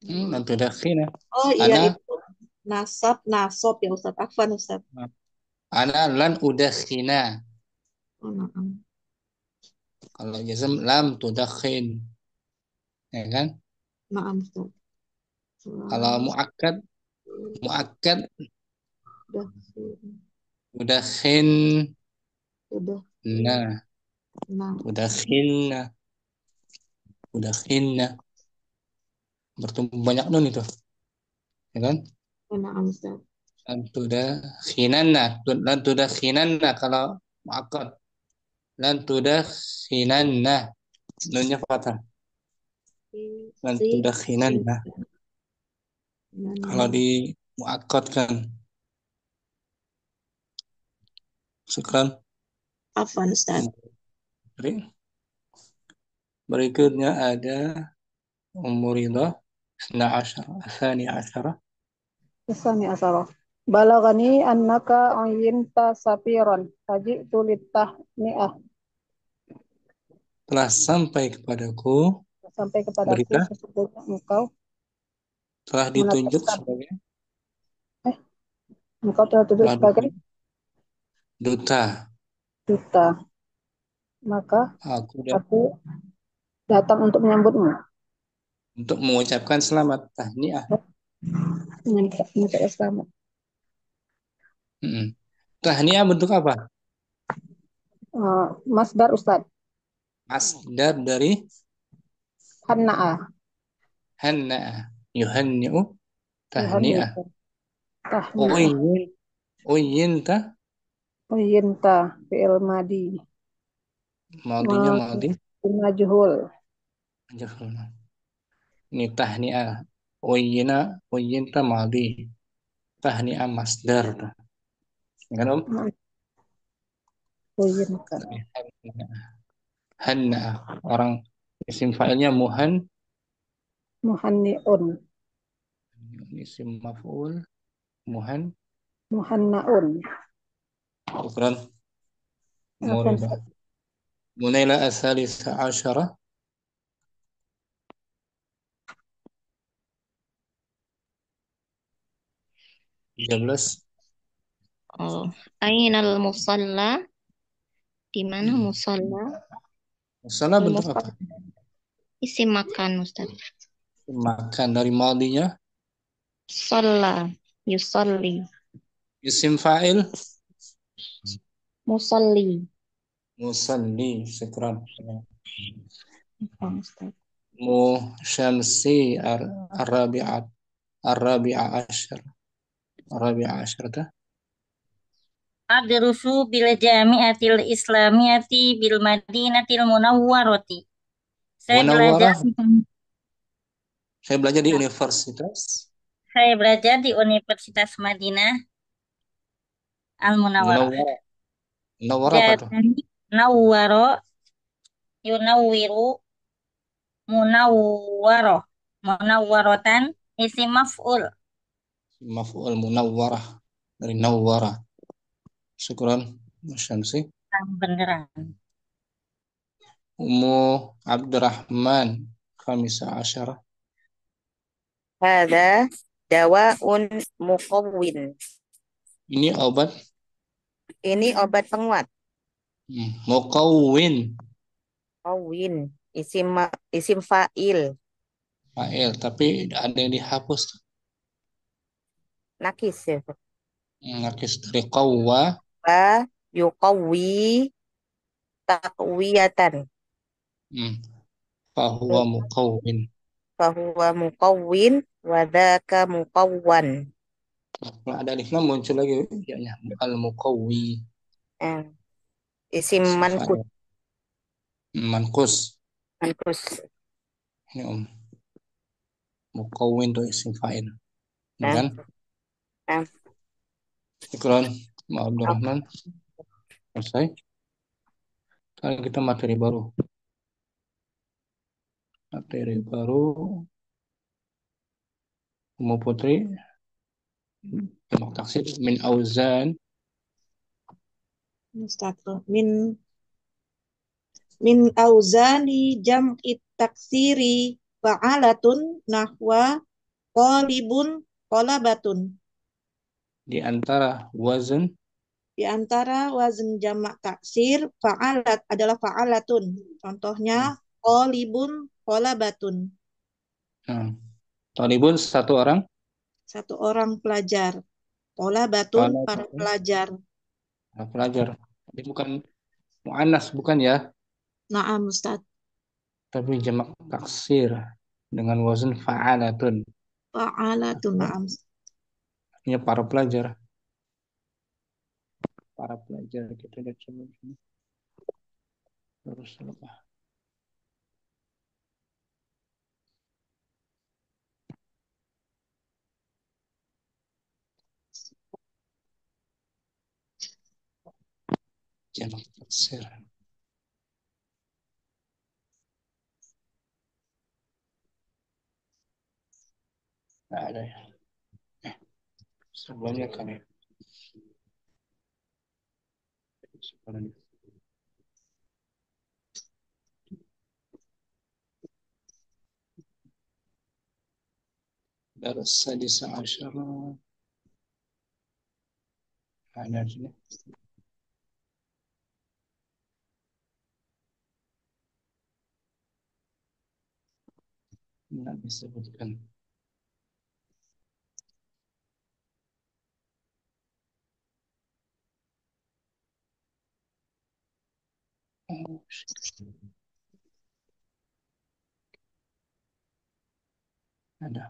Lan tudah khina. Oh iya Ana, itu nasab ya Ustaz. Afwan Ustaz. ana lan udah khina. Oh, naam. Kalau jazm lam tudakhin, ya kan? Naam Ustaz. Kalau muakkad, muakkad Sudah, udakhin, sudah, nah, nah, udakhinna, udakhinna. Bertumbuh banyak nun itu, ya kan? naam Ustaz. Lan tudakhinanna, lan tudakhinanna kalau muakkad. Lan tudakhinanna, nunnya fathah. Lan Si, tudakhinanna. Kalau di muakkad kan, sekarang Afwan Ustaz. berikutnya ada Umuridah Isna Asyara Asani Asyara. Isani asaro. Balagani annaka ayyinta safiron. Faji'tu litahni'ah. Telah sampai kepadaku Sampai kepadaku berita, sesungguhnya engkau telah ditunjuk menetapkan. sebagai Engkau telah duduk telah sebagai ditunjuk duta. duta. Maka Aku aku datang untuk menyambutmu. untuk mengucapkan selamat tahniah. Menyambut selamat. Tahniah bentuk apa? Masdar Ustaz. Masdar dari Hanna'ah. hanna'a, yuhanni'u tahniah. Tahni'ah. Uyinta Uyyinta fi'il madi. madinya madi Majhul. ini tahniah. Uyinta madi, tahniah masdar, ya kan Om? Uyyinta. Hanna'a, orang isim fa'ilnya Muhanni'un. isim maf'ul Muhanna'un. Syukran. Muridah. Munaila as-salisa asyara. Jelas. Oh, ainal musalla? Di mana musalla? Musalla bentuk apa? Isim makan, Ustaz. Makan dari madinya. Shalla, yusalli. Isim fa'il. Musalli. Musalli. Syukran. Ustaz. Syamsi ar-rabi'at. Ar-rabi'a asyar. Ar-rabi'a asyar dah. Adrusu bil jami'atil islamiyati bil madinatil munawwarati. Saya belajar Munawwarah. Saya belajar di universitas. Saya belajar di Universitas Madinah Al-Munawwarah. Munawwarah. Munawwarah apa tuh? Jadi nawwaro yunawwiru munawwaroh. Munawwarotan isim maf'ul. Maf'ul munawwarah. Dari nawwarah. Syukran. Syamsi. Beneran. Ummu Abdurrahman Khamisa Asyara. Hada dawa'un muqawwin. Ini obat Ini obat penguat. muqawwin. Muqawwin. Isim fa'il. Fa'il, tapi ada yang dihapus. Nakis ya. Nakis dari qawwa. Wa yuqawwi taqwiyatan. Fahuwa muqawwin. Fahuwa muqawwin Wadaka muqawwan. Kalau ada alif lam muncul lagi ya, al-muqawwi, Eh, Isim isim mankus. fa'il. Manqus. Mankus. Ini muqawwin itu isim fa'il. Eh, Kan? eh, Iklan, Abdurrahman. Selesai. Sekarang kita materi baru. Materi baru. Umu Putri. Jamak taksir min auzan. Ustaz, min auzani jam'i taksiri fa'alatun nahwa qalibun qalabatun. Di antara wazan. Di antara wazn jamak taksir fa'alat adalah fa'alatun. Contohnya qalibun qalabatun. Nah, talibun satu orang. Satu orang pelajar. Qalabatun para Talabatun pelajar. pelajar. Jadi bukan mu'annas, bukan ya. Naam Ustaz. Tapi jamak taksir dengan wazan fa'alatun. Fa'alatun naam. Artinya para pelajar. Para pelajar kita lihat coba sini. Terus apa? Jamak taksir. Nggak ada ya. Sebelumnya kan ya. Sebelumnya. Daras sadisa asyara. Ada di sini. Nggak disebutkan. Oh, ada.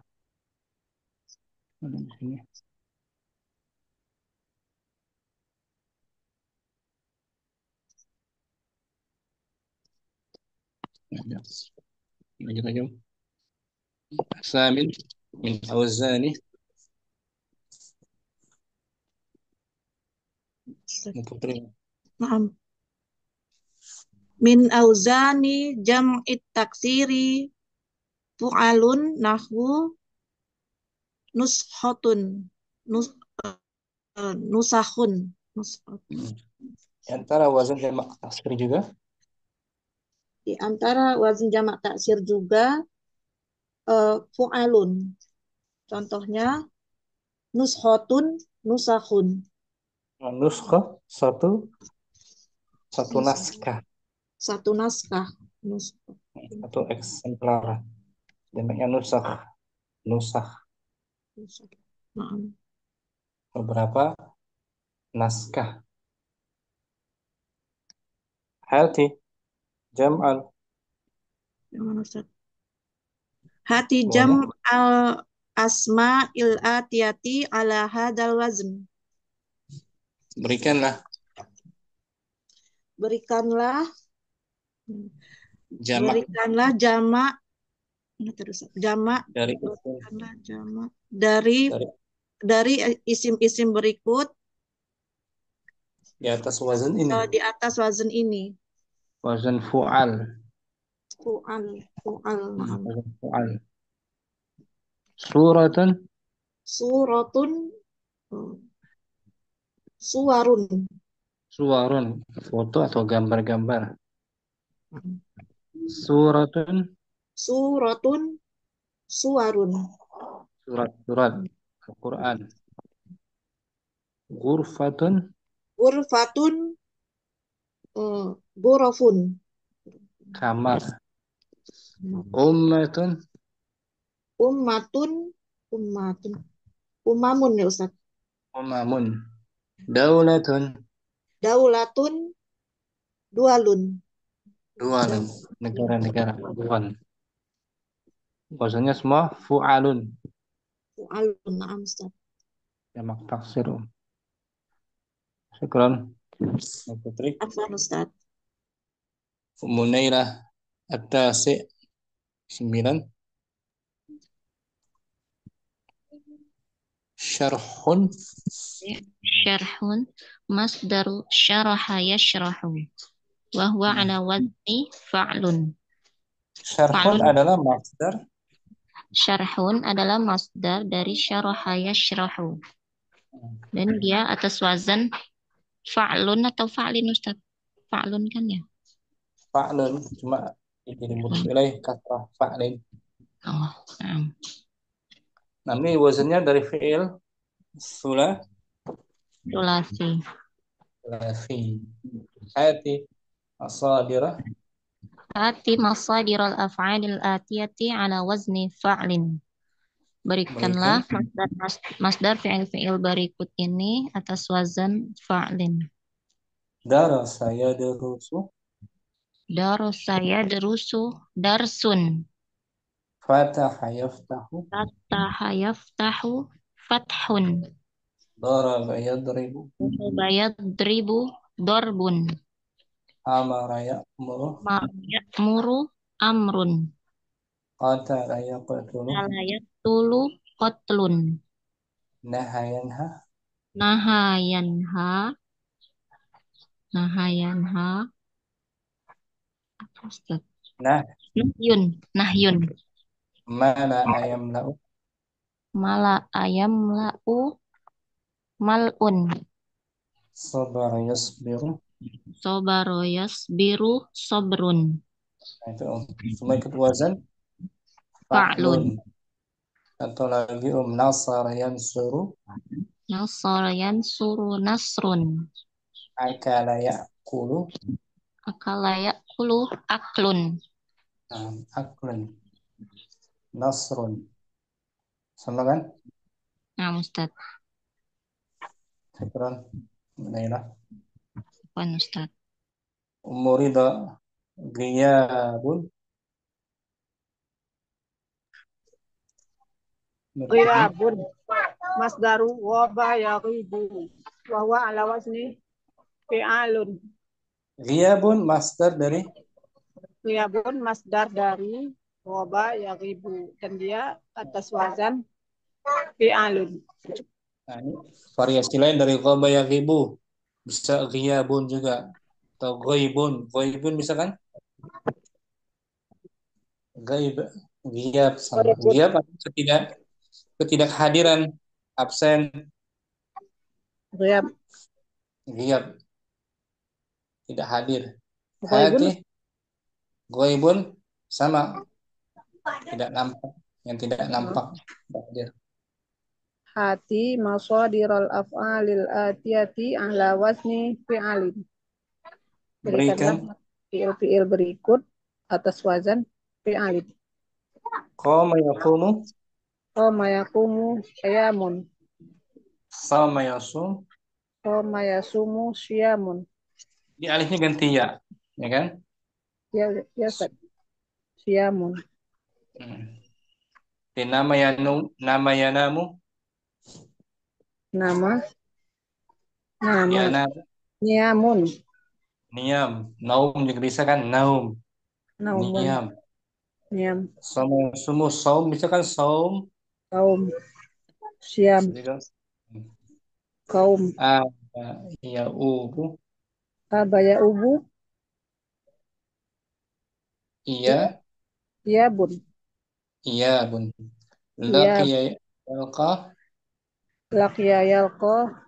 Ada di sini. Ada. Lanjut aja. Samin min auzani. Umu Putri. Naam. Min auzani jam'i taksiri fu'alun nahwu nushotun nus, nusahun Di antara wazan jamak taksir juga. di antara wazn jamak taksir juga fu'alun. Contohnya nushotun nusahun. Nuskah satu naskah, Satu naskah. satu eksemplar. Jamaknya nusakh. Naam. Beberapa naskah. Hati jam'al. Yang mana Ustaz? Hati Boleh. jam al asma il atiyati ala hadal wazn. Berikanlah Berikanlah jamak jamak jamak dari berikanlah jamak dari dari isim-isim berikut di atas wazan ini. di atas wazn ini. Wazan fu'al. Fu'al. Naam. Wazan fu'al. Suratun. Suratun suwarun. Suwarun. Foto atau gambar-gambar. Suratun. Suratun suwarun. Surat-surat Al-Quran. Ghurfatun. Ghurfatun ghurafun. Kamar. Ummatun. Umamun ya Ustaz. Umamun. Daulatun. Daulatun dualun. Negara-negara. Dual. Bahasanya semua fu'alun. Fu'alun. Naam, Ustaz. jamak taksir. Syukran. Ya, Putri. Afwan, Ustaz. Munailah at-tasi 9. Syarhun syarhun masdaru syaraha yashrahu wa huwa ala wazni fa'lun. Syarhun Fa'lun adalah masdar. syarhun adalah masdar dari syaraha yashrahu dan dia atas wazan fa'lun atau fa'lin, Ustaz. Fa'lun kan ya? Fa'lun, cuma jadi mudhof ilaih kasrah fa'lin. Oh, Nah, ini wazannya dari fi'il sulasi. Hati asadirah. Ati masadiral af'alil atiyati ala wazni fa'lin. Berikanlah masdar fi'il-fi'il berikut ini atas wazan fa'lin. Darasa yadrusu. Darasa yadrusu darsun. Fataha yaftahu. Fataha yaftahu fathun. Daraba yadribu. Daraba yadribu darbun. Amara ya'muru. Ya'muru amrun. Qatala yaqtulu. Ala yaqtulu qatlun. Naha yanha. Naha yanha. Naha yanha. Apa, Ustaz? Nahyun. Nahyun. Mala ayam lau. Mala ayam lau malun. Sabar yasbiru. Sobaro yasbiru sobrun. Itu semua ikut wazan Fa'lun. Atau lagi nasara yansuru. Nasara yansuru nasrun. Akala ya'kulu. Akala ya'kulu aklun. Aklun. Nasrun. Sama kan? Nah, Ustaz. Syukran. Nailah. Apa, Ustaz? Umurida ghiyabun. Ghirabun. Masdaru waba yaghibu. Wa huwa ala wazni fi'alun. Ghiyabun masdar dari Ghirabun masdar dari waba yaghibu. Dan dia atas wazan fi'alun. Nah, ini variasi lain dari ghaba yaghibu. Bisa ghiyabun juga. Atau ghaibun. Ghaibun bisa kan? Ghaib. Ghiyab sama. Ghiyab ketidakhadiran, absen. Ghirab. Ghiyab. Tidak hadir. Ghaibun. Hati. Ghaibun sama. Tidak nampak. Yang tidak nampak. Tidak hadir. Hati masadiral af'alil atiyati ala wazni fi'alin. Berikanlah Berikan. fi'il-fi'il berikut atas wazan fi'alin. Qama yaqumu. Qama yaqumu qiyamun. Sama yasum. Qama yasumu syiyamun. Di alifnya ganti ya. Ya kan? Ya, Ustaz. Syiyamun. Di nama yanamu. Nama. Yana. Niyamun. Niam. Naum juga bisa kan? Naum. Naumun. Niam. Niyam. Sama sumu saum bisa kan? Saum. Kaum. Syam. Kaum. Ya ubu. Abaya ubu. Iya. Iya bun. Iya bun. Iya. Laqiya yalqa. Laqiya yalqa.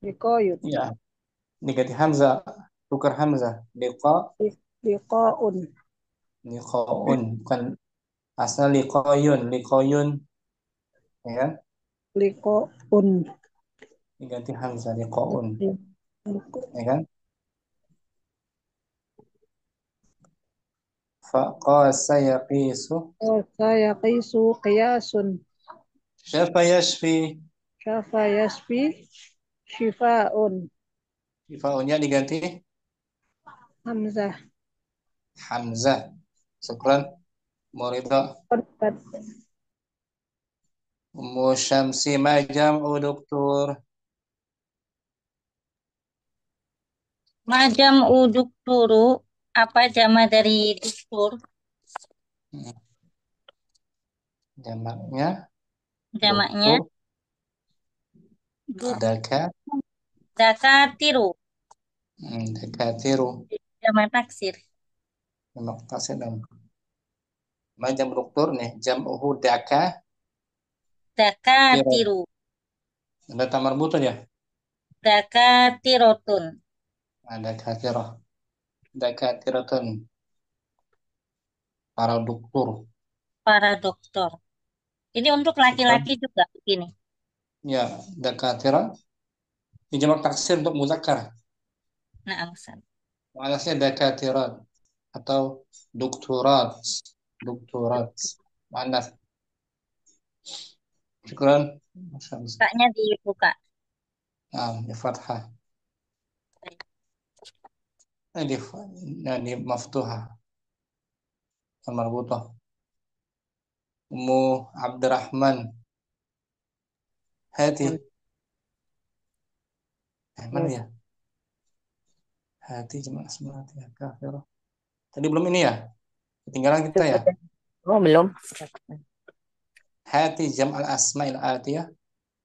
Liqayun. Ya. Negatif hamzah. Tukar hamzah. Liqaun. Liqaun. Bukan asal liqayun. Ya kan? Liqaun. Diganti hamzah liqaun. Ya kan? Faqasa yaqisu. Qasa yaqisu qiyasun. Syafa yashfi. Syafa yasfi syifa'un. Syifa'unnya diganti Hamzah. Syukran. Murida. Ummu Syamsi ma jam'u doktor. Majam uduk turu. Apa jama dari duktur? Hmm, Jamaknya Jamaknya doktor duk daka dakatiru. dakatiru. Jamak taksir. Jamak taksir dan ma jam doktor nih jam'uhu daka tiro. Dakatiru. Ada tamar butuh ya? Dakatirotun. Ada katirah. Dakatiratun para doktor. Para dokter. Ini untuk laki-laki juga begini. Ya, dakatira. Ini jamak taksir untuk muzakkar. Nah, Ustaz. Muannasnya dakatirat atau doktorat. Doktorat. Muannas. Syukran. Masya Allah. Taknya dibuka. Nah, di fathah. Di maftuhah. Marbutah. Ummu Abdurrahman. Hati. Mana ya? Hati jamak asma hati kafirah. Tadi belum ini ya? Ketinggalan kita ya? Oh, belum. Hati jam al asma'il atiyah.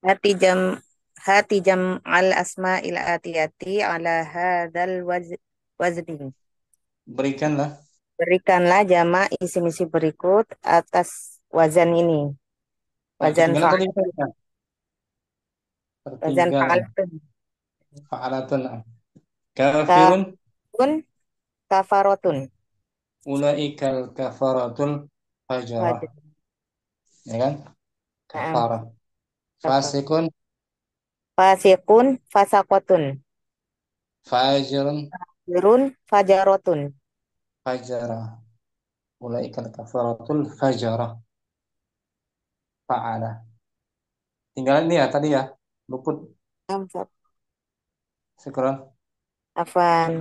Hati jam al asma ila atiyati ala hadzal wazni. Berikanlah. Berikanlah jamak isim-isim berikut atas wazan ini. Wazan Ketinggalan tadi. fa'al. Wazan Tertinggal. fa'alatun. Fa'alatun. Kafirun. Kafun kafarotun. Ulaikal kafaratul fajarah. Wajan. Ya kan? Kafarah. Fasikun. Fasikun fasakotun. Fajirun. Fajirun fajarotun. Fajarah. Ulaikal kafaratul fajarah. Fa'ala. Tinggal ini ya tadi ya. Luput. Syukran. Afan.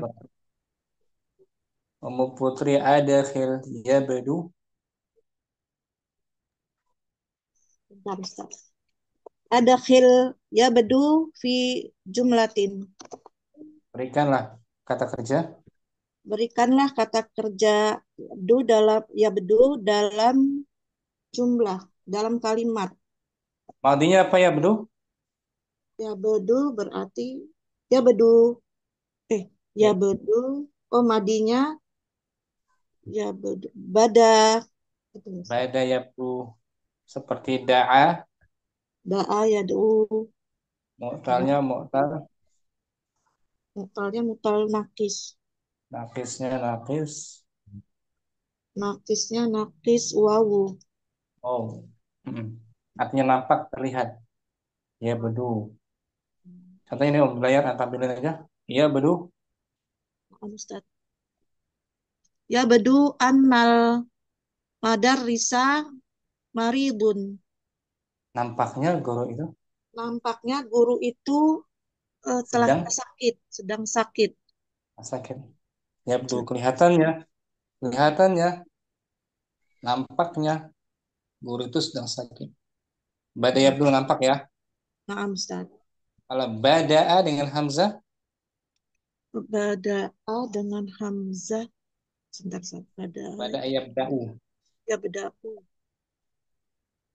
Ummu Putri adakhil yabdu. Bentar, Ustaz. Adakhil yabdu fi jumlatin. Berikanlah kata kerja. Berikanlah kata kerja yabdu dalam jumlah, dalam kalimat. Madinya apa ya, Bdu? Yabdu berarti yabdu yabdu. Oh, madinya yabdu bada. Bada yabdu seperti da'a. Da'a yad'u. Mu'talnya mu'tal. Mutalnya mutal nakis. Nafisnya nafis. Nakisnya nakis wawu. Oh. Artinya nampak, terlihat. Ya bedu. Contohnya ini Om layar tampilin aja. Ya bedu. Ustaz. Ya bedu annal madarrisa maridun. Nampaknya guru itu Nampaknya guru itu telah sedang sakit. sakit. Ya bedu kelihatannya. Nampaknya guru itu sedang sakit. Bada ya bedu nampak ya. Nah, Ustaz. Kalau bada'a dengan hamzah. Bada'a dengan hamzah. Sebentar, Bada'a yabda'u. Ya beda'u.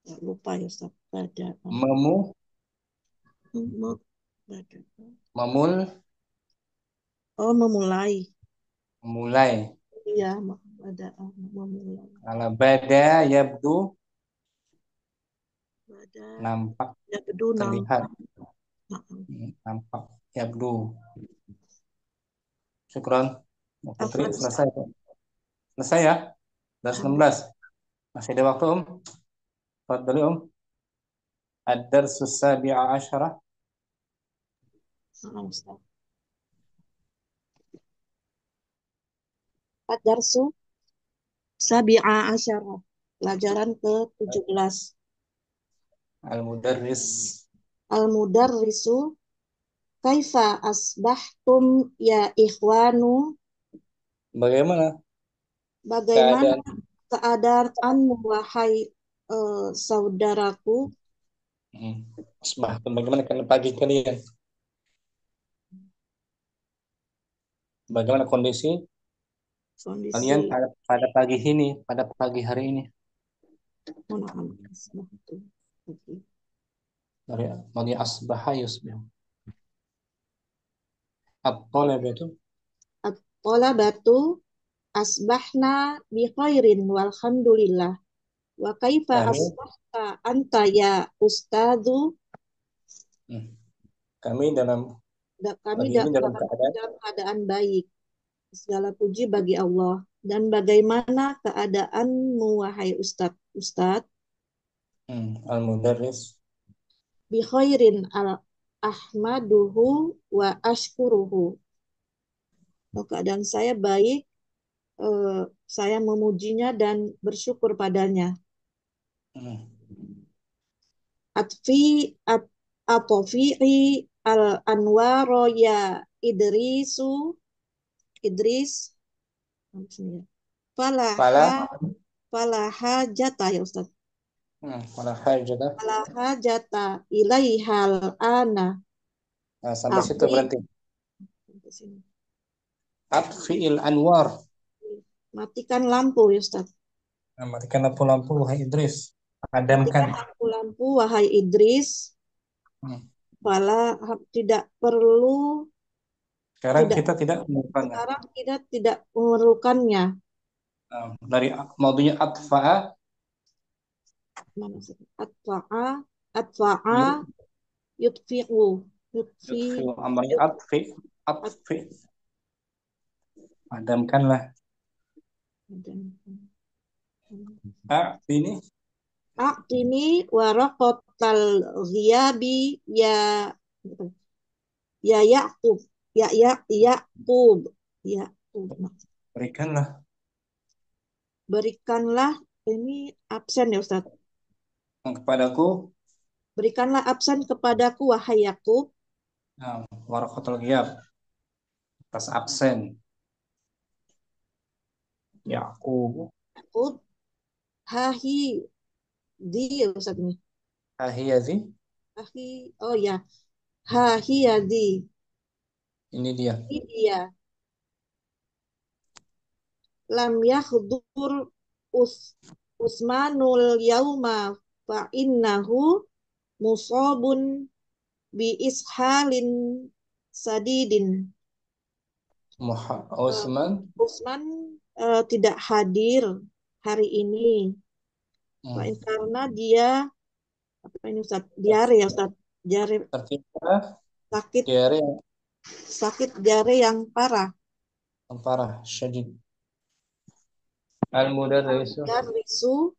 Ya, lupa ya Ustaz. Bada'a. Memul. Oh, memulai. Memulai. Iya, bada'a memulai. Kalau bada yabdu nampak, yabdu terlihat. nampak. Nampak yabdu. Syukron. Putri selesai. Selesai ya. 16. Masih ada waktu Om. Fadli Om. Ad-darsu sabi'a asyara. Ad-darsu sabi'a asyara. Pelajaran ke-17. Al-mudarris. Al-mudarrisu kaifa asbahtum ya ikhwanu. Bagaimana Bagaimana keadaanmu wahai saudaraku. Asbah. Bagaimana kan pagi kalian? Bagaimana kondisi Kondisi kalian pada pagi ini, pada pagi hari ini? mana asbah itu. Oke. Dari asbaha yusbih. At-talab itu At-talabatu asbahna bi khairin walhamdulillah. Wa kaifa kami asbahta anta ya ustadzu? hmm, kami dalam Kami pagi ini dalam keadaan dalam keadaan baik. Segala puji bagi Allah. Dan bagaimana keadaanmu wahai Ustadz? Ustadz, al-mudarris bi khairin al ahmaduhu wa ashkuruhu. Oh, keadaan saya baik, saya memujinya dan bersyukur padanya. hmm, Atfi at atofi'i al anwaro ya Idrisu Idris fala falaha jata ya Ustaz. fala hajata. Falaha jata ilaihal ana Nah, sampai situ akhi. berhenti. Atfi'il anwar. Matikan lampu ya Ustaz. Nah, matikan lampu-lampu wahai Idris. Matikan Padamkan. lampu-lampu wahai Idris. Hmm. Fala tidak perlu Sekarang tidak kita tidak memerlukannya. sekarang kita tidak memerlukannya. Dari maudunya atfa'a Mana sih? Atfa'a yutfi'u yutfi amri atfi padamkanlah. Ini Aqtini waraqatal ghiyabi ya Yaqub Yaqub berikanlah berikanlah ini absen ya Ustaz. kepadaku Berikanlah absen kepadaku wahai Yaqub. waraqatul ghiyab atas absen. Yaqub Yaqub hahi di ya Ustaz ini. ahiyazi Hahi oh ya. Hahiyadi. ini dia. Ini dia. Lam yakhdur Usmanul yauma fa innahu musabun bi ishalin sadidin. Usman Usman tidak hadir hari ini. Karena dia apa ini Ustaz? Diare ya Ustaz. Diare tertimpa sakit diare diare yang parah. syadid. Al-mudarrisu Darrisu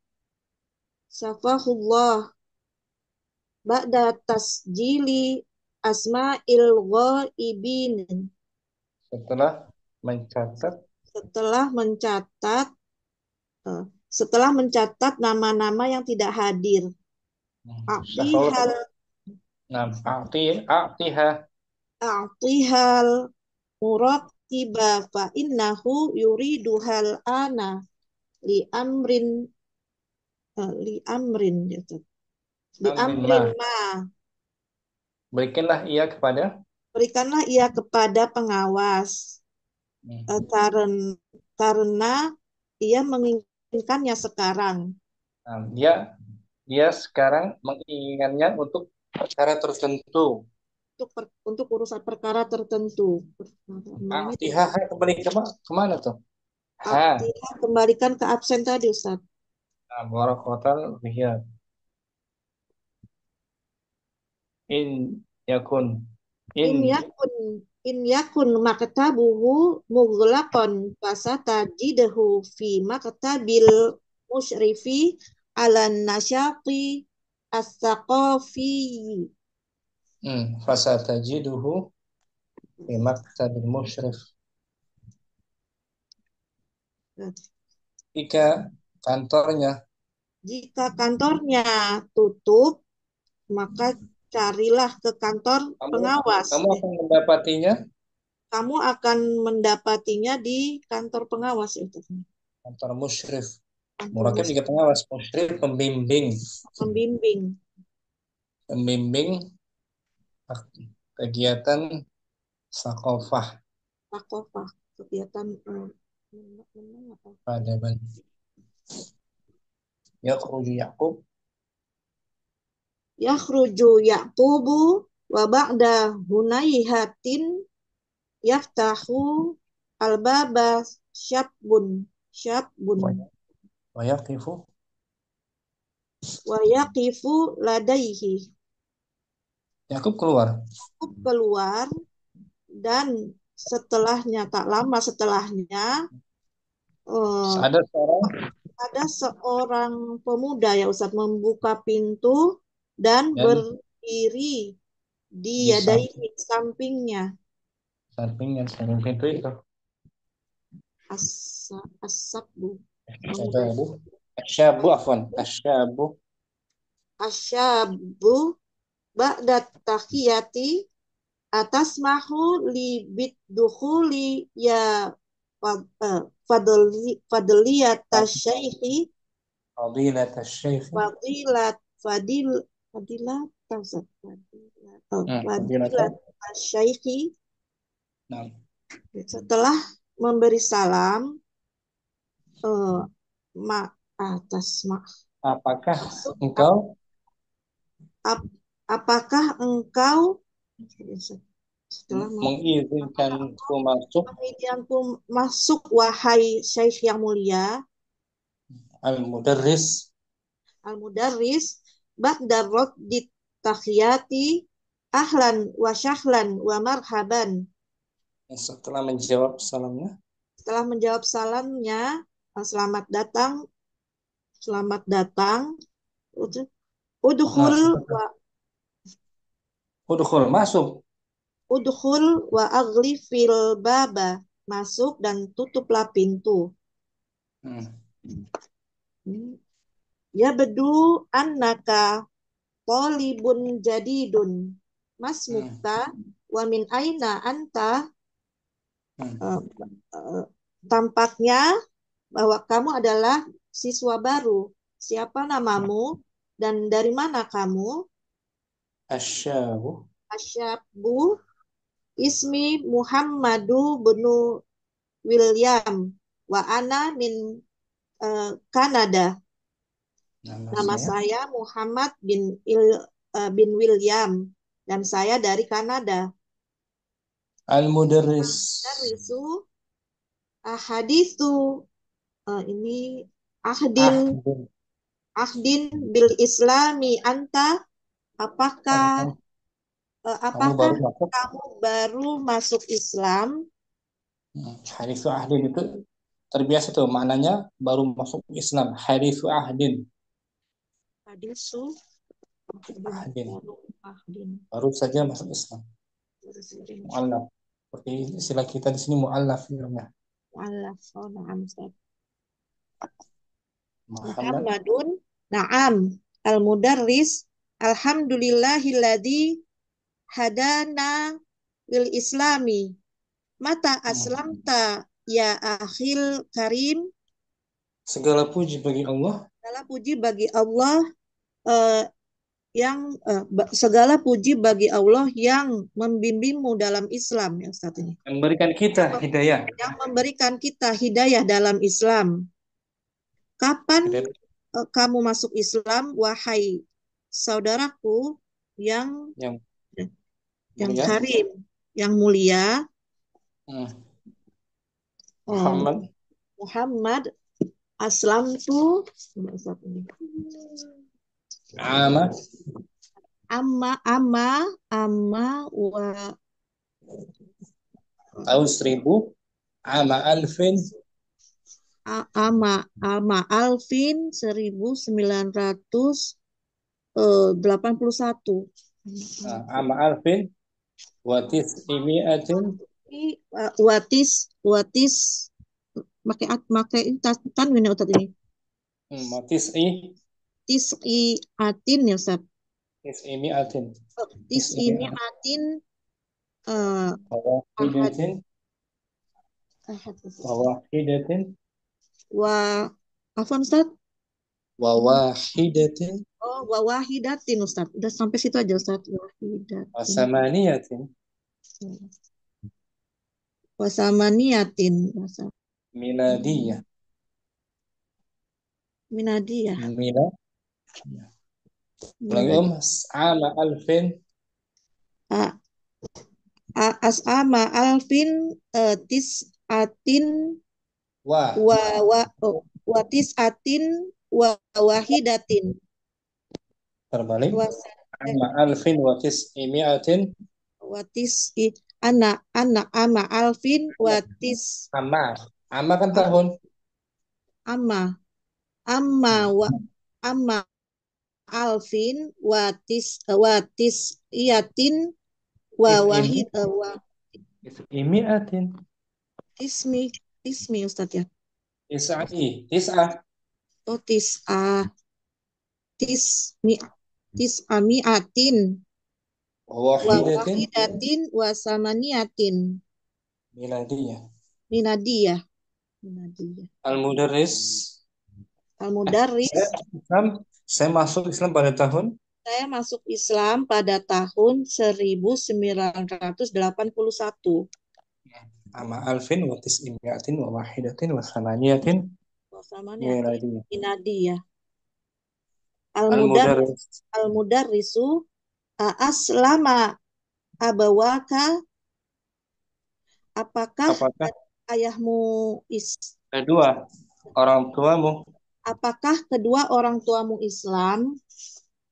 safahullah ba'da tasjili asma'il ghaibin. Setelah mencatat nama-nama yang tidak hadir. A'tihal muraqiba fa innahu yuriduhal ana li amrin ma. Berikanlah ia kepada pengawas karena ia menginginkannya sekarang. Dia sekarang menginginkannya untuk perkara tertentu. Untuk urusan perkara tertentu. Kembali kemana tuh? Kembalikan ke absen tadi Ustaz. Waraqatal ghiyab. In yakun maktabuhu mughlaqan fasatajidahu fi maktabil musyrifi ala nasyati as-saqafi. Fasatajiduhu fi maktabil musyrif. Jika kantornya tutup, maka carilah ke kantor pengawas. Kamu akan mendapatinya di kantor pengawas itu. Kantor musyrif. Muraqib juga pengawas, musyrif pembimbing. Membimbing kegiatan sakofah Takofah, kegiatan apa? peradaban. Yakhruju Yaqub Yakhruju Yaqubu wa ba'da hunayhatin yaftahu albaba syabun wa yaqifu wa yaqifu ladaihi. Yakub keluar. Yakub keluar dan setelahnya, tak lama setelahnya, ada seorang pemuda ya Ustadz membuka pintu dan berdiri di yadaihi, samping pintu itu. As-sabbu. Asyabu ba'da tahiyati atasmahu li biddukhuli ya fadliyat asyaikhi Fadilat asyaikh fadilat asyaikhi. Setelah memberi salam apakah engkau setelah mengizinkanku masuk wahai syekh yang mulia al-mudarris ba'da raddi tahiyati ahlan wa syahlan wa marhaban. Setelah menjawab salamnya, selamat datang. Udkhul wa aghlifil baba, masuk dan tutuplah pintu. Ya bedu annaka talibun jadidun masmukta wa min aina anta. Tampaknya bahwa kamu adalah siswa baru. Siapa namamu dan dari mana kamu? Asyabu ismi Muhammadu bnu William wa ana min Kanada. Nama saya Muhammad bin William dan saya dari Kanada. Al-mudarrisu ahaditsu ini ahdin bil islami anta, apakah kamu baru masuk Islam? Haditsu ahdin itu terbiasa tuh maknanya baru masuk Islam. Haditsu ahdin. Baru saja masuk Islam. Mu'allaf. Seperti istilah kita di sini mu'allaf namanya. Mu'allaf. Muhammadun na'am al-mudarris alhamdulillahilladzi hadana lil islami mata aslamta ya akhil karim. Segala puji bagi Allah segala puji bagi Allah yang membimbingmu dalam Islam ya Ustaz ini. Yang memberikan kita hidayah dalam Islam. Kapan kamu masuk Islam wahai saudaraku yang karim, yang mulia? Muhammad aslamtu amma wa tahun 1000 alfin alfin 1981 alfin watis pakai tanwin ya Ustaz ini. Tis'iatin ya Ustaz. Tis'imi'atin wa afwan Ustaz. Wa wahidatin Oh, wa wahidatin Ustaz. Udah sampai situ aja Ustaz. Wahidatin. Wasamaniyatin. Wasamaniyatin. Miladiyah. Minadiyah. Mila. Lagi Ama alfin. A- As'ama alfin tis'atin Wa. wa tis'atin wa wahidatin. Terbalik. Wa Ama alfin wa tis'imiatin. watis anak ama alfin watis Ama kan tahun. ama ama alfin watis iatin wa wahid wa Imiatin. tismi Ustaz ya. Tis'ah. Oh tis'amiatin wa Wahidatin. wahidatin wa samaniatin. Miladiyah. Minadiyah. Al-Mudarris. Al-Mudarris. Saya masuk Islam pada tahun. Saya masuk Islam pada tahun 1981. Ama alfin wa tis'imiatin wa wahidatin wa samaniyatin. Miladiyah. Minadiyah. Al-Mudarris. Al-Mudarrisu aslama abawaka. Apakah ayahmu kedua orang tuamu apakah kedua orang tuamu Islam?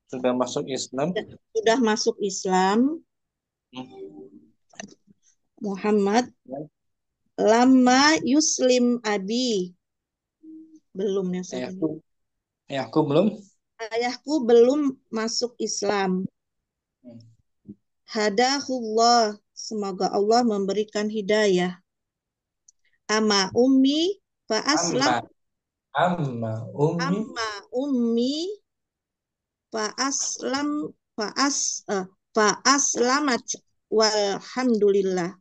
Sudah masuk Islam. Sudah masuk Islam. Muhammad. Lama yuslim abi. Belum ya saya. Ayahku belum. Ayahku belum masuk Islam. Hadahullah. Semoga Allah memberikan hidayah. Ama ummi fa aslam. Amma ummi fa aslamat walhamdulillah.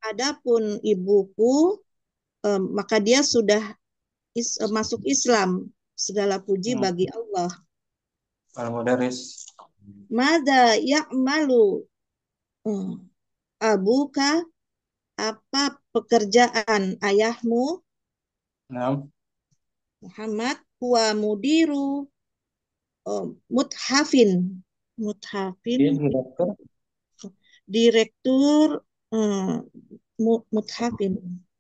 Adapun ibuku maka dia sudah masuk Islam. Segala puji bagi Allah. Al-Mudarris. Mada ya'malu abuka, apa pekerjaan ayahmu? Muhammad huwa mudiru muthafin. Direktur muthafin.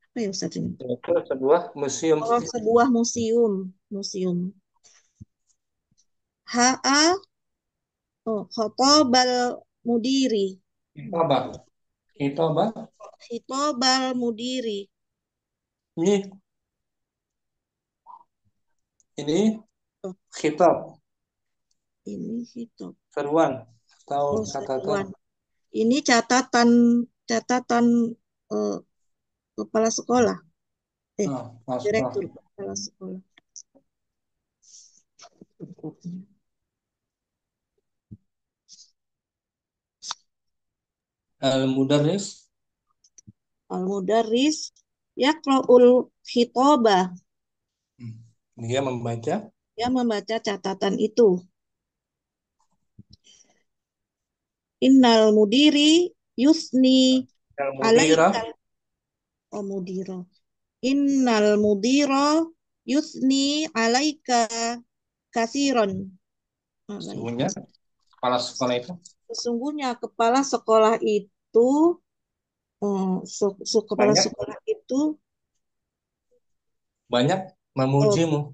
Apa ya Ustaz ini? Direktur sebuah museum. Oh, sebuah museum. Ha'a khotobal mudiri. Khitobal mudiri. Ini khitab. Ini khitab. Seruan atau catatan. Ini catatan kepala sekolah. Direktur kepala sekolah. Al-Mudarris. Al-Mudarris yaqra'ul khitobah. Dia membaca catatan itu. Innal mudiri yusni alaika. Oh, mudira. Innal mudira yusni alaika kasiron. Sesungguhnya kepala sekolah itu banyak memujimu.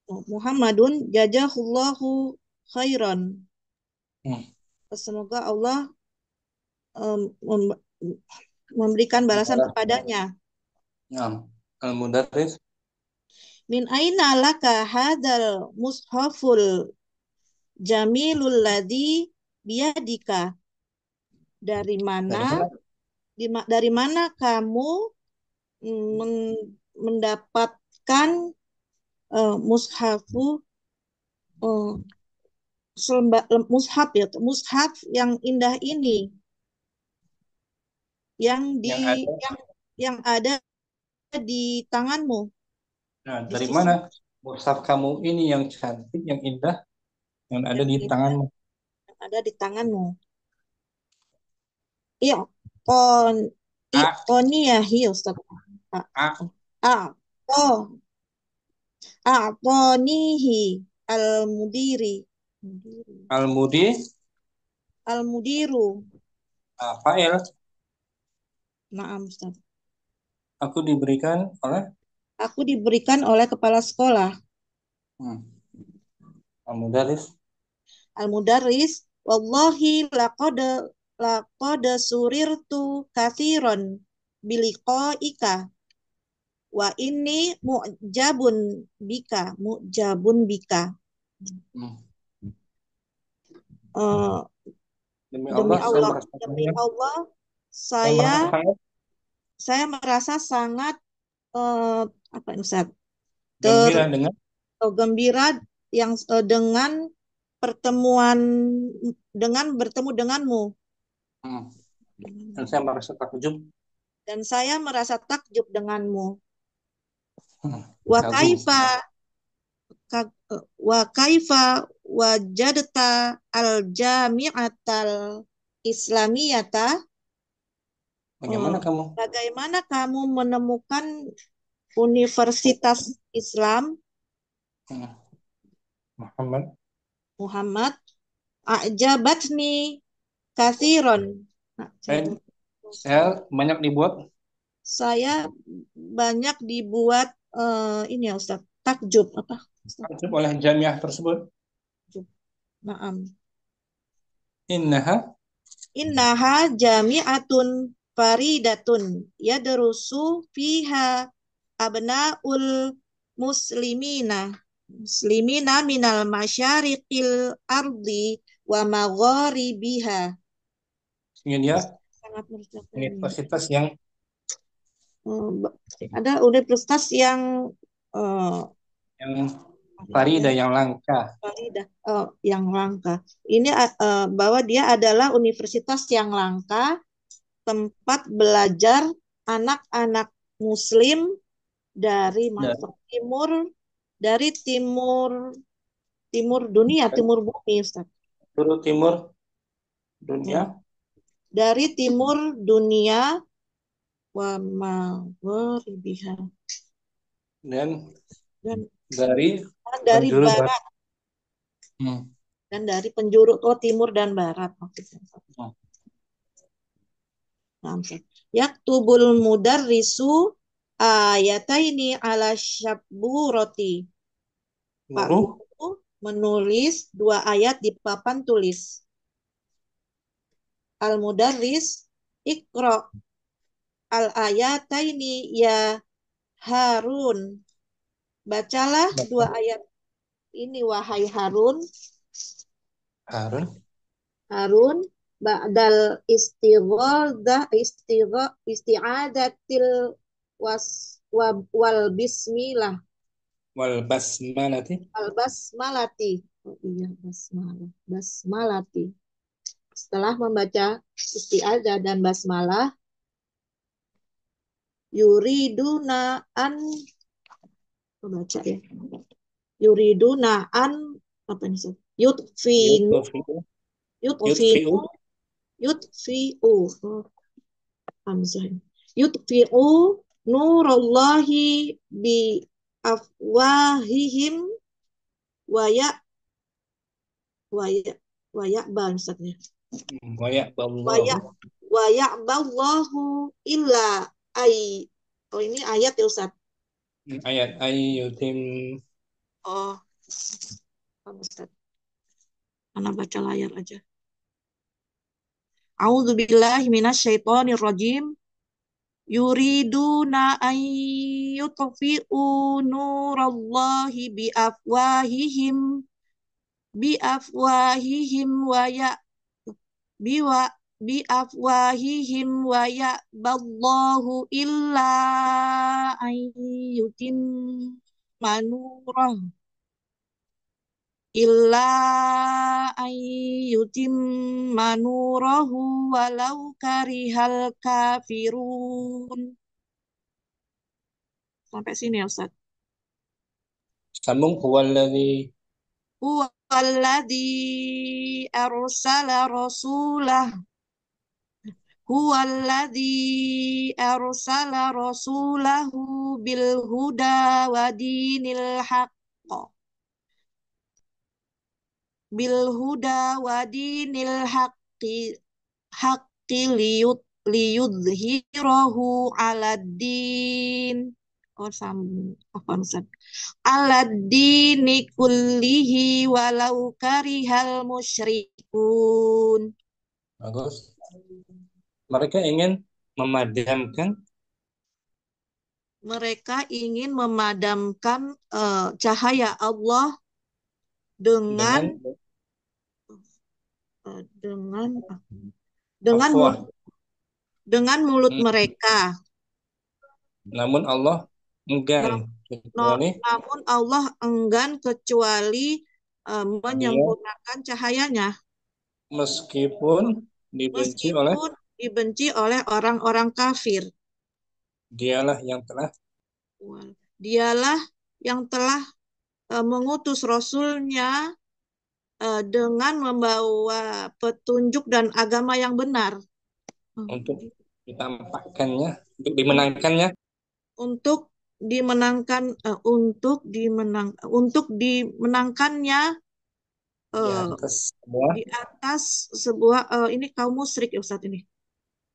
Muhammadun jazahullahu khairan. Semoga Allah memberikan balasan kepadanya. Al-Mudarris. Min aina laka hadzal mushaful jamilul ladzi biyadika. Dari mana kamu mendapatkan mushaf yang indah ini, yang ada di tanganmu, Nah, di dari sisi mana mushaf kamu ini yang cantik, yang indah, yang ada yang di indah tanganmu? yang ada di tanganmu. I'on A, i'oniyahi Ustaz. A- a, A'to a'tonihi al-mudiri. al-mudi, Al-mudiru. fa'il. Naam Ustaz. Aku diberikan oleh Aku diberikan oleh kepala sekolah. hmm, al-mudaris. Al-mudarris. Wallahi laqad surirtu kathiron biliqaika. Wa ini mu'jabun bika. Hmm. Eh, Demi demi Allah, saya Allah, merasa demi Allah, saya merasa saya sangat saya merasa sangat apa ini Ustaz? gembira dengan Gembira yang pertemuan dengan bertemu denganmu. hmm, dan saya merasa takjub. Dan saya merasa takjub denganmu. Wa Kagum. kaifa wa kaifa wajadta al jami'atal islamiyata. Bagaimana kamu? Bagaimana kamu menemukan Universitas Islam Hmm, Muhammad. Muhammad? A'jabatni kathiron. Saya banyak dibuat Saya banyak dibuat ini ya Ustaz, takjub apa? takjub oleh jamiah tersebut. Naam. Innaha Innaha jami'atun faridatun yadrusu fiha abnaul muslimina minal masyariqil ardi wa magharibiha. sehingga dia Sangat merusakkan. universitas yang Ada universitas yang faridah, yang langka. faridah, yang langka. Ini bahwa dia adalah universitas yang langka, tempat belajar anak-anak Muslim dari timur, dari timur dunia, timur bumi, Ustaz. Seluruh timur dunia. Dari timur dunia wa magharibiha. Dan Dan dari dari penjuru barat. Hmm. Dan dari penjuru timur dan barat maksudnya. Yaktubul mudarrisu ayataini ala syabburoti. Pak Guru menulis 2 ayat di papan tulis. Al-mudarris ikra al-ayataini ya Harun. Bacalah 2 ayat ini wahai Harun. Harun ba'dal isti'adatil wal bismillah. Wal basmalati. Al basmalati. Oh iya, basmalati. Setelah membaca isti'adzah dan basmalah, yuriduna an baca ya. Yuriduna an apa ini? Yutfi'u Hamzah. Yutfi'u nurallahi bi afwahihim wa ya bal Ustaznya. Wa ya'ballahu illa ini ayat ya Ustaz. Ayat ayyutim. Oh. Ustaz. Ana baca layar aja. A'udzubillahi minasyaitonir rajim. Yuriduna an yutfi'u nurallahi biafwahihim wa ya'ballahu illa ayyutim manurah manurahu walau karihal kafirun. Sampai sini ya Ustaz. Sambung huwallazi. Huwallazi arsala rasulah. Huwallazi arsala rasulahu bil huda wa dinil haqq. Bil huda wa dinil haqqi liyudhhirahu ala din. Oh, apa Ustaz? Ala dini kullihi walau karihal musyrikun. Bagus. Mereka ingin memadamkan cahaya Allah dengan afwah. dengan mulut mereka. Namun Allah enggan kecuali Namun Allah enggan kecuali menyempurnakan cahayanya. Meskipun dibenci oleh orang-orang kafir. Dialah yang telah mengutus Rasulnya dengan membawa petunjuk dan agama yang benar. Untuk ditampakkannya, untuk dimenangkannya. Untuk dimenangkannya di atas sebuah ini kaum musyrik ya Ustaz ini.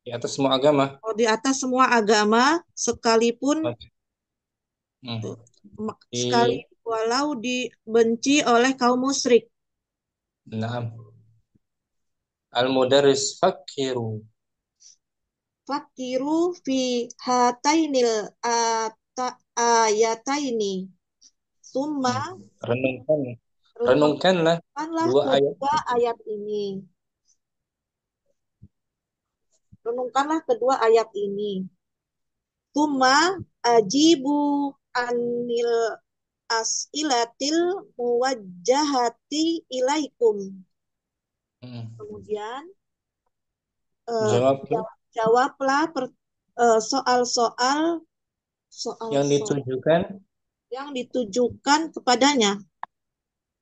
Di atas semua agama. Di atas semua agama sekalipun walau dibenci oleh kaum musyrik. Naam. Al-mudarris Fakiru fi hatainil ayataini. Summa renungkanlah dua ayat ini. Renungkanlah kedua ayat ini. Summa ajibu anil as'ilatil muwajjahati ilaikum. Kemudian jawablah soal-soal yang ditujukan kepadanya.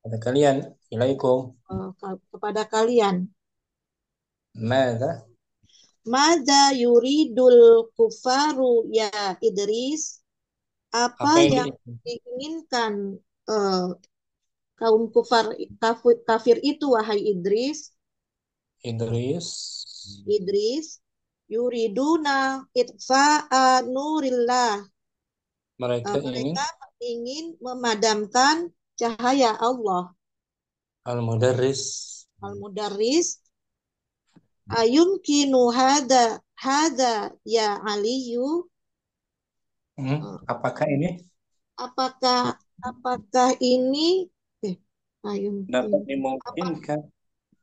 Kepada kalian, ilaikum. Kepada kalian. Mada yuridul kufaru ya Idris? Apa yang diinginkan kaum kafir itu wahai Idris? Yuriduna itfa'a nurillah. Mereka ingin memadamkan cahaya Allah. Al-mudarris ayumkinu hada ya Aliyu. Apakah ini dapat dimungkinkan?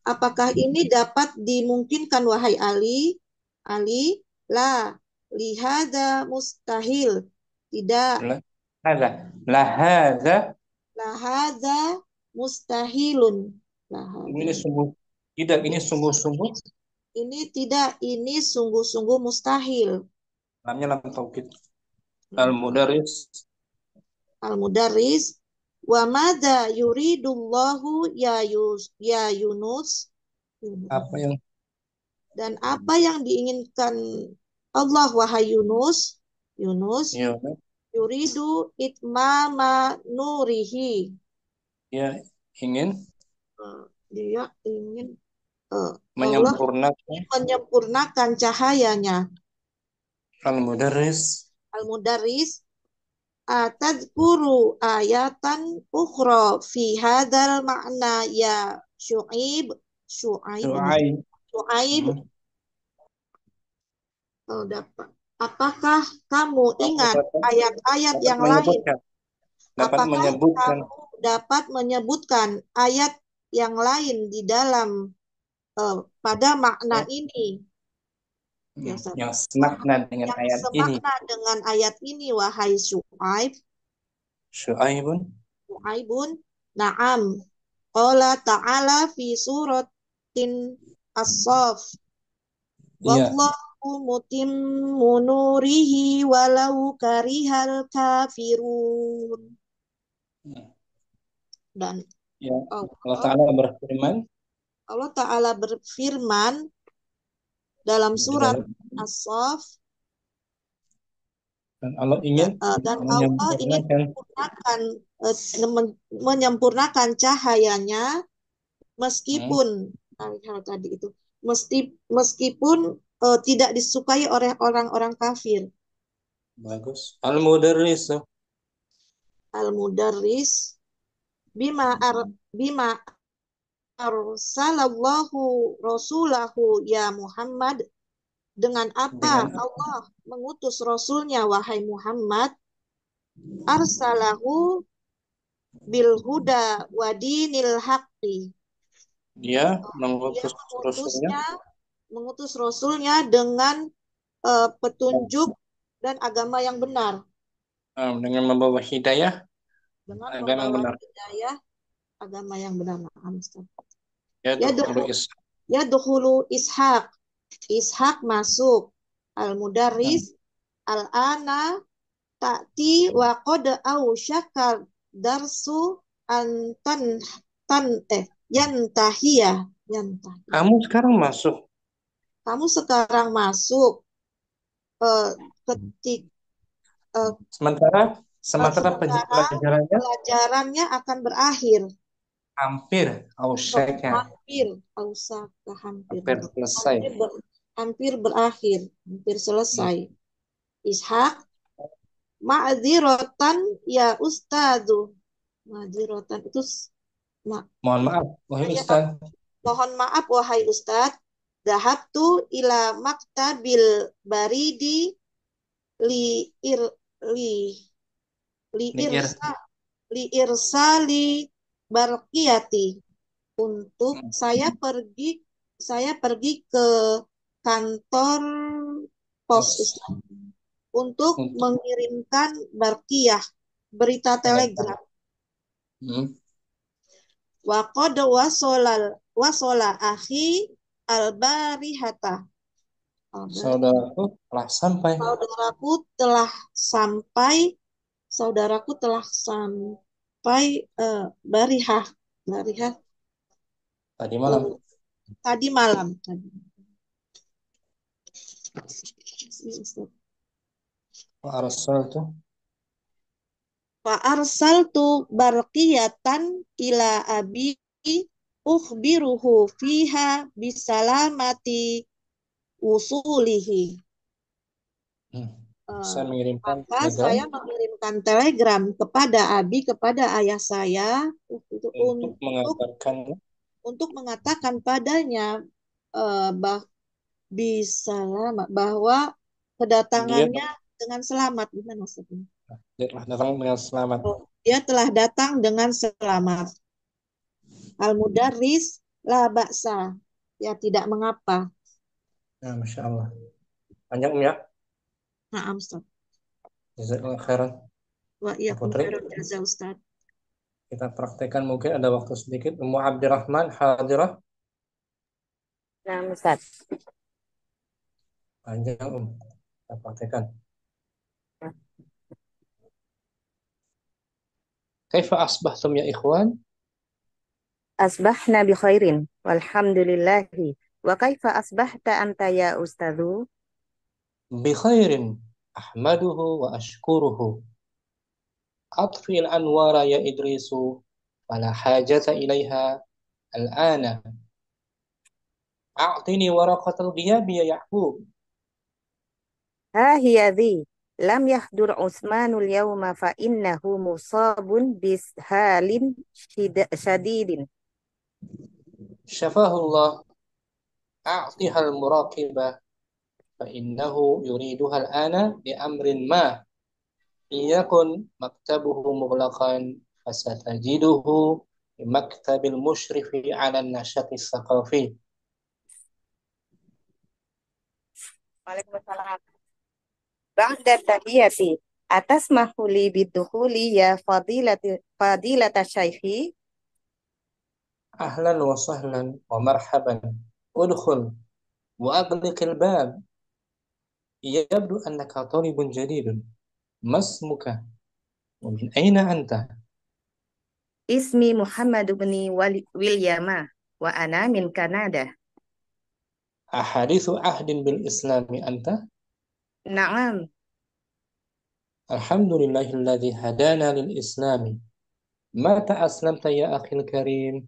Apakah ini dapat dimungkinkan wahai Ali? La lihada mustahil. Tidak. Lahada mustahilun. Ini sungguh-sungguh. Ini sungguh-sungguh mustahil. Lamnya lam taukid. Al-mudarris wa madza yuridullahu ya Yunus. Apa yang diinginkan Allah wahai Yunus? Yuridu itmama nurihi. Dia ingin menyempurnakan cahayanya. Al-mudarris atadzkuru ayatan ukhra fi hadzal ma'na ya Syuaib. Apakah kamu ingat ayat-ayat yang lain? Apakah kamu dapat menyebutkan ayat yang lain di dalam pada makna ini? Yang semakna dengan ayat ini wahai Syuaibun. Na'am. Qala ta'ala fi suratin As-Saff. mutimmu nurihi walau karihal kafirun. Dan Ya, Allah Allah, Ta'ala berfirman Allah Ta'ala berfirman dalam di surat dalam, As-Saff, dan Allah ingin dan Allah ingin menyempurnakan menyempurnakan cahayanya meskipun hal tadi itu meskipun tidak disukai oleh orang-orang kafir. bagus. Al-Mudarris Al-Mudarris bima arsalallahu rasulahu ya Muhammad, dengan apa Allah mengutus rasulnya wahai Muhammad, arsalahu bil huda wa dinil haqqi. Dia mengutus rasulnya dengan petunjuk dan agama yang benar. Dengan membawa hidayah Dengan agama yang benar. hidayah agama yang benar. Yadkhulu Ishaq. Yadkhulu Ishaq. Ishaq masuk. Al-Mudarris al-ana ta'ti wa qad syakar darsu antan yantahiyah. Kamu sekarang masuk. Sementara pelajarannya akan berakhir. Hampir selesai. Hampir berakhir, hampir selesai. Ishaq, ma'dzirotan ya ustadu. Ma'dzirotan itu mohon maaf, wahai Ustaz. Mohon maaf wahai Ustaz. Dahabtu ila maktabil baridi li irsali barqiyati. Untuk saya pergi ke kantor pos Ustaz untuk mengirimkan barqiyah, berita telegram. Wa qad wasola akhi al-barihata. Saudaraku telah sampai barihah tadi malam. Fa arsaltu barqiyatan ila abi ukhbiruhu fiha bisalamati usulihi. Saya mengirimkan telegram kepada Abi, kepada ayah saya untuk mengatakan padanya bahwa kedatangannya dengan selamat. Gimana maksudnya? Dia telah datang dengan selamat. Dia telah datang dengan selamat. Al-Mudarris la ba'sa. Ya, tidak mengapa. Ya, Masya Allah. Panjang ya? Na'am, Ustaz. Jazakallah khairan. Wa iyyakum khairan jazaa, Ustaz. Kita praktekkan, mungkin ada waktu sedikit. Ummu Abdirrahman hadirah. Nah, Ustaz. Panjang, kita praktekkan. Kaifa asbahtum ya ikhwan? Asbahna bi khairin walhamdulillahi. Wa kaifa asbahta anta ya ustadzu? Bi khairin ahmaduhu wa ashkuruhu. Atfi al-anwara ya Idrisu wala hajata ilaiha al-ana. A'tini waraqatal ghiyabi ya Ya'qub. Ha hiya dhi. Lam yahdur Utsmanul yawma fa innahu musabun bishalin syadidin. Syafahullah. A'tihal muraqibah fa innahu yuriduha al-ana bi amrin ma. Iyakun maktabuhu mughlaqan fasatajiduhu bi maktabil musyrifi 'ala an-nashati tsaqafi. Waalaikumsalam. Ba'da tahiyati atas mahuli bidukhuli ya fadilata syaikhi. Ahlan wa sahlan wa marhaban. Udkhul wa aghliqil bab. يبدو أنك طالب جديد. ما اسمك ومن أين أنت؟ Ismi Muhammad bin Wilyama wa ana min Kanada. أحاديث عهد بالإسلام أنت؟ Naam, الحمد لله الذي هدانا للإسلام. متى أسلمت يا أخي الكريم؟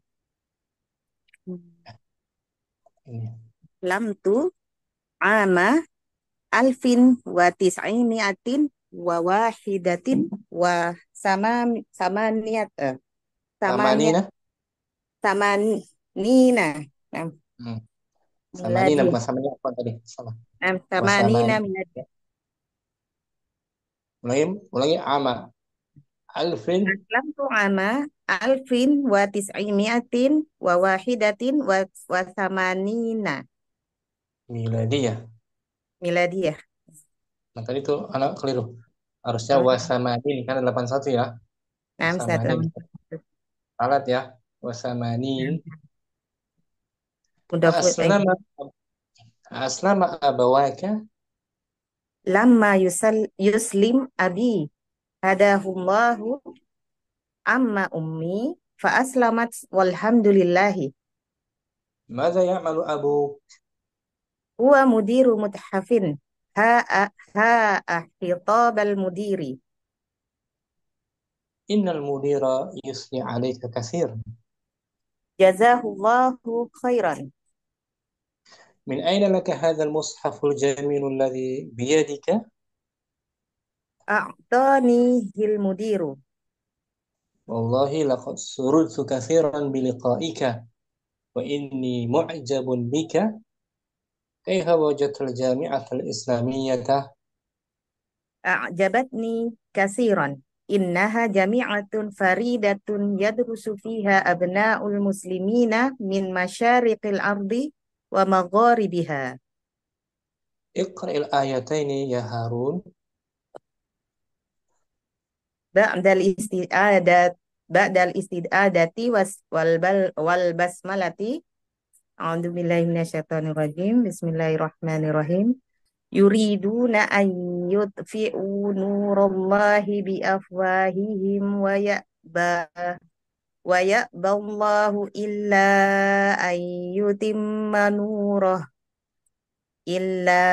lam tu ama alfin wa tis'imiatin wa wahidatin wa samaniyat samaniyat Samanina? samanina. Nam Samanina miladi. bukan samanina apa tadi? Salah. Nam samanina Wasamani. miladi. Ulangi ama. Alfin Lam tu ama alfin wa tis'imiatin wa wahidatin wa samanina miladiyah. miladiyah. Nah, tadi itu anak keliru. Harusnya Oh, wasamanin kan 81 ya. nam Wasamanin. Alat ya. Wasamanin. mudafu Aslama aslama abawaka. lamma yuslim abi hadahullahu amma ummi fa aslamat walhamdulillahi Mada ya'malu abu? huwa mudiru muthafin ha khitabal mudiri Innal mudira yusni alaika kathir. jazahullahu khairan من أين لك هذا المصحف الجميل الذي بيدك؟ a'tani hil mudiru والله لقد سررت كثيرا بلقائك وإني معجب بك. كيف وجدت الجامعة الإسلامية؟ a'jabatni kasiran innaha jami'atun faridatun yadrusu fiha abna'ul muslimina min masyariqil ardi wa magharibiha. اقرأ الآيتين يا هارون. Ba'dal isti'adat ba'dal istidadati wal basmalati. A'udzu billahi minasyaitonir rajim. Bismillahirrahmanirrahim. Yuriduna an yutfi'u nurallahi bi afwahihim wa ya'ballahu illa an yutimma nurah illa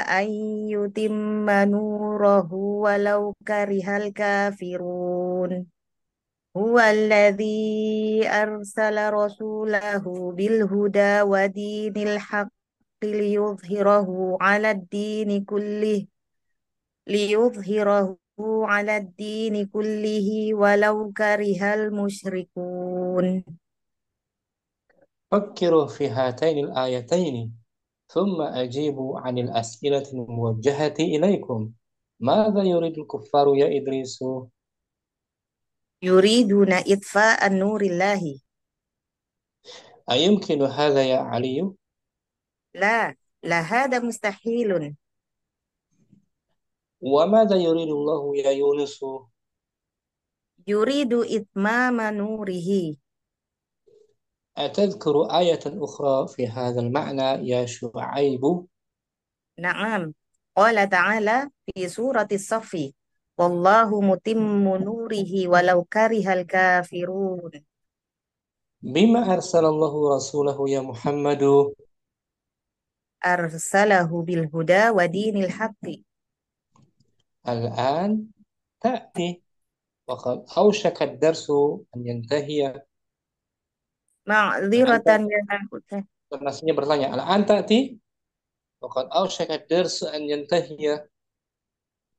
an yutimma nurahu walau karihal kafirun. Huwa alladhi arsala rasulahu bil huda wa dinil haqqi liyudhhirahu 'ala ad-dini kullihi walau karihal musyrikun. فكروا في هاتين الآيتين ثم أجيبوا عن الأسئلة الموجهة إليكم. ماذا يريد الكفار يا إدريس؟ Yuriduna itfa'an nurillahi. أيمكن هذا يا علي؟ La hada mustahilun. وماذا يريد الله يا يونس؟ Yuridu itmama nurihi. أتذكر آية أخرى في هذا المعنى يا شعيب؟ Naam. Qala ta'ala fi surati Safi. Wallahu mutimmu nurihi walau karihal kafirun. بما أرسل الله رسوله يا محمد؟ Arsalahu bil huda wa dinil haqqi. الآن تأتي وقد أوشك الدرس أن ينتهي. Ma'dziratan ya Nasinya bertanya, الآن تأتي وقد أوشك الدرس أن ينتهي.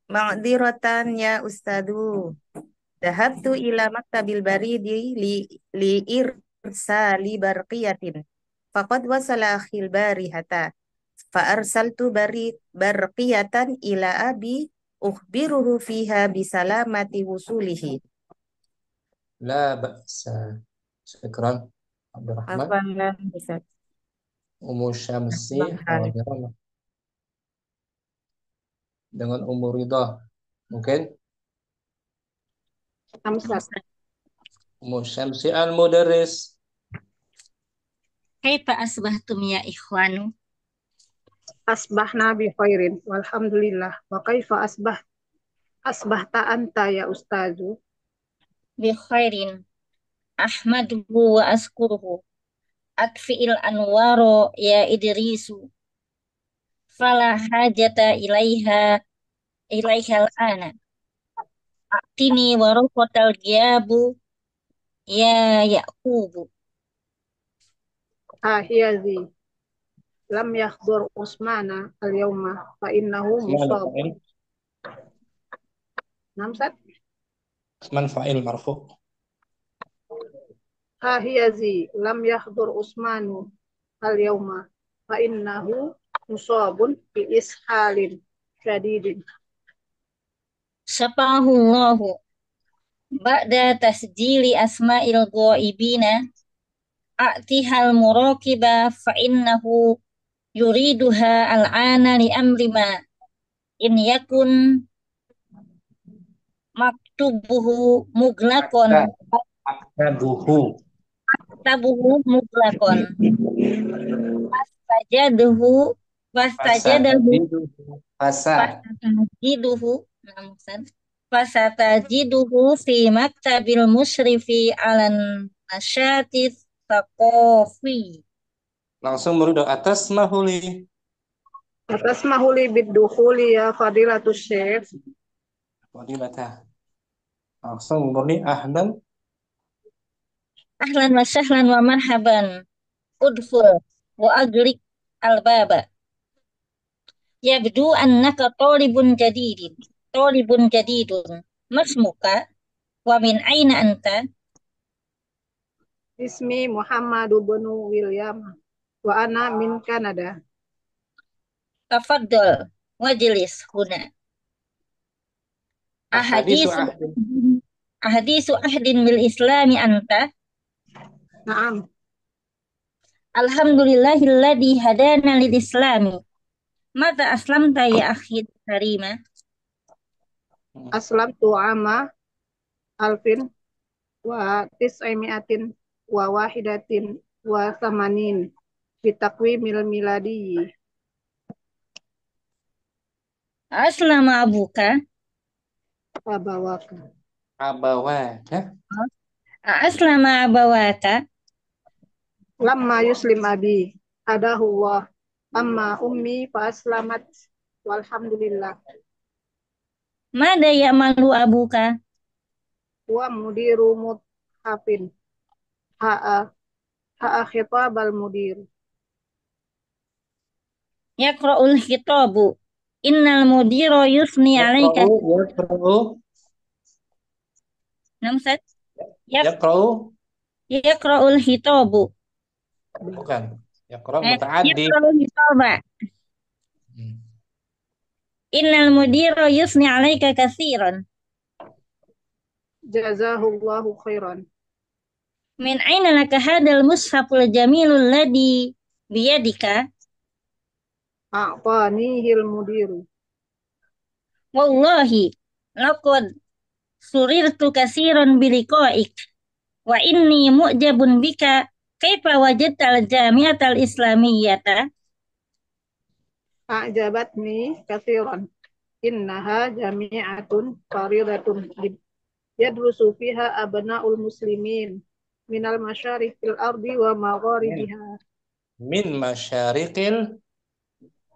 Ma'dziratan ya ustadu. Dhahabtu ila maktabil baridi li irsali barqiyatin. Faqad wasala akhil barihata. Fa arsaltu barqiyatan ila abi ukhbiruhu fiha bisalamati wusulihi. لا بأس. شكرا عبد الرحمن. Afalan bisa. Umu Syamsi hadirah dengan Umu Ridha. Mungkin Umu Syamsi al-Mudarris. Kaifa asbahtum ya ikhwanu? Asbahna bi khairin. Walhamdulillah. Wa kaifa asbahta anta ya ustazu? Bi khairin. Ahmaduhu wa askuruhu. Atfi'il anwaro ya Idrisu. Fala hajata ilaiha al-ana. Atini warokotal giabu ya Yaqubu. Hiyazi. Lam yakhdur Usmana al-yawma fa innahu اسمان musab. الفاعل Namsat. اسمان الفاعل مرفوع. Hiyazi. Lam yakhdur Usmanu al-yawma fa innahu musabun bi ishalin syadidin. Syafahullahu ba'da tasjili asma'il ghaibina a'tihal muraqiba fa innahu yuriduha al'ana li amri ma in yakun maktubuhu muglakon Aktabuhu. tabuhu muglakon fastajaduhu fastajadahu Fasatajiduhu. fasatajiduhu namsan fasatajiduhu fi maktabil musrifi alan nasyatis taqafi. Langsung merudah atas mahuli. Atas mahuli biddukhuli ya fadilatus syekh. Fadilatah. Langsung murni ahlan. Ahlan wa sahlan wa marhaban udkhul wa aglik albaba. Yabdu annaka talibun jadidun masmuka wa min aina anta. Ismi Muhammad bin William wa ana min Kanada. Tafaddal wajlis huna. Hadisu Ahadisu ahdin. ahadisu ahdin bil islami anta. Naam. Alhamdulillahilladzi hadana lil islami. Mata aslamta ya akhi karima? Aslam tu ama alfin wa tis'imiatin wa wahidatin wa samanin bitakwimil miladi. Aslama abuka? Abawaka. Abawaka. Aslama abawaka? Lamma yuslim abi adahullah amma ummi fa aslamat walhamdulillah. Mada ya'malu abuka? Wa mudiru muthafin ha'a khitab al mudir. Yaqra'ul khitabu. Innal mudira yusni alaika. Yaqra'u. Namsat. Yaqra'u. Yaqra'ul khitabu. Bukan. Yaqra'u muta'addi. Yaqra'ul khitaba. Innal mudira yusni alaika katsiran. Jazahullahu khairan. Min aina laka hadal mushaful jamilul ladhi biyadika? A'tanihil mudiru. Wallahi laqad surirtu katsiran biliqa'ik wa inni mu'jabun bika. Kaifa wajadta al-jami'ata al-islamiyyata? A'jabatni katsiran. Innaha jami'atun faridatun yadrusu fiha abna'ul muslimin minal masyariqil ardi wa magharibiha. Min masyariqil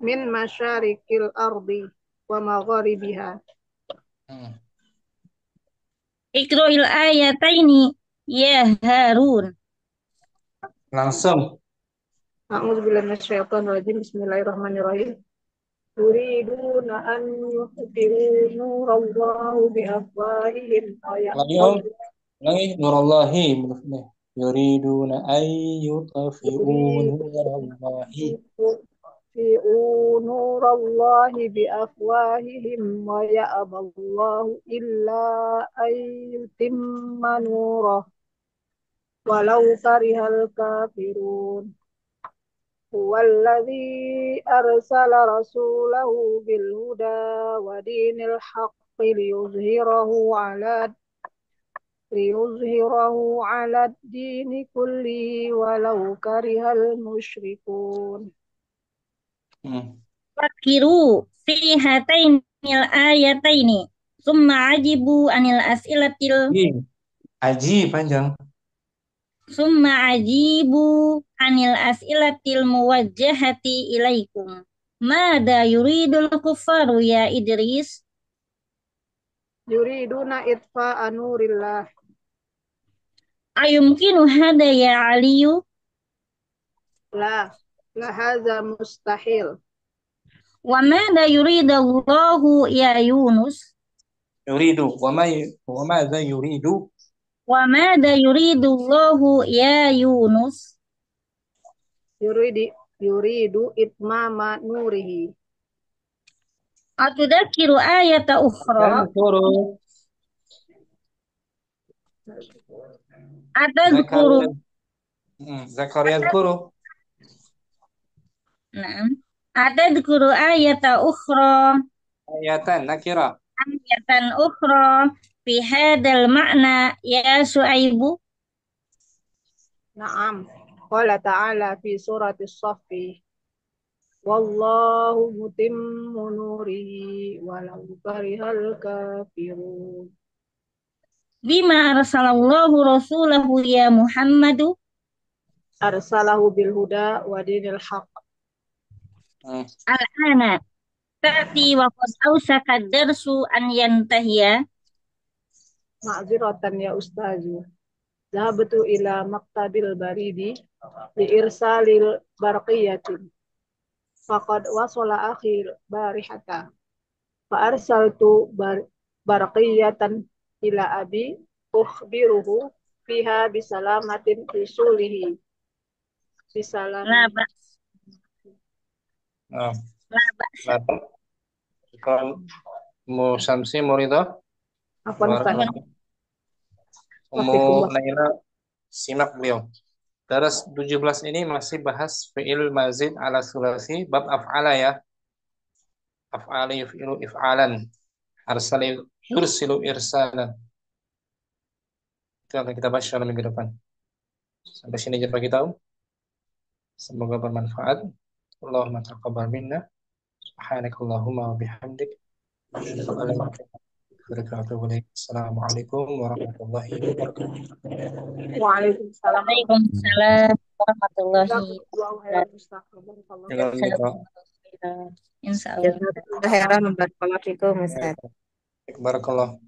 Min masyariqil ardi wa magharibiha. Iqra'il ayataini ya Harun. Langsung. A'udzubillahi minasyaitonir rajim. Bismillahirrahmanirrahim. Yuriduna an yutfi'u nurallahi biafwahihim. Lagi om. Lagi nurallahi. Yuriduna an yutfi'u nurallahi. يطفئوا نور الله بأفواههم ويأبى الله إلا أن يتم نوره ولو كره الكافرون هو الذي أرسل رسوله بالهدى ودين الحق ليظهره على الدين كله ولو كره المشركون. fakiru fi hatainil ayataini summa ajibu anil as'ilatil Aji. Aji panjang. summa ajibu anil as'ilatil muwajjahati ilaikum mada yuridul kufaru ya Idris Yuriduna itfa'a nurillah. ayumkinu hada ya Aliyu La. La hadza mustahil. wa mada yuridallahu ya Yunus Yuridu. Wa madza yuridu. wa mada yuridullahu ya Yunus Yuridu itmama nurihi. atudakiru ayata ukhra Yadhkuru. atadkuru Zakaria yadhkuru. Naam. Atadkuru ayata ukhra Ayatan nakira. ayatan ukhra fi hadal makna ya Su'aibu Naam. Qala ta'ala fi surati Saffi. Wallahu mutimmu nurihi walau karihal kafirun. bima arsalallahu rasulahu ya Muhammadu Arsalahu bil huda wa dinil haq. al-ana ta'ti wa qad awsaka darsu an yantahiya Ma'ziratan ya ustazu. Zahabtu ila maktabil baridi li irsalil barqiyatin. Faqad wasala akhir barihata. Fa arsaltu barqiyatan ila abi ukhbiruhu fiha bisalamatin usulihi. Bisalam. la ba Oh. la ba'sa Kalau Mu Syamsi Muridah. Afwan Ustaz. Mu Naila simak beliau. Daras 17 ini masih bahas fi'il mazid ala sulasi bab af'ala ya. Af'ala yuf'ilu if'alan. Arsala yursilu irsalan. Itu akan kita bahas dalam minggu depan. Sampai sini aja bagi tahu. Semoga bermanfaat. Allahumma taqabbal minna. Subhanakallahumma wa bihamdik. Assalamualaikum warahmatullahi wabarakatuh. Waalaikumsalam. Waalaikumsalam warahmatullahi Wabarakatuh. wabarakatuh. Insyaallah. Jazakallahu khairan. Barakallahu fikum, Ustaz. Barakallah.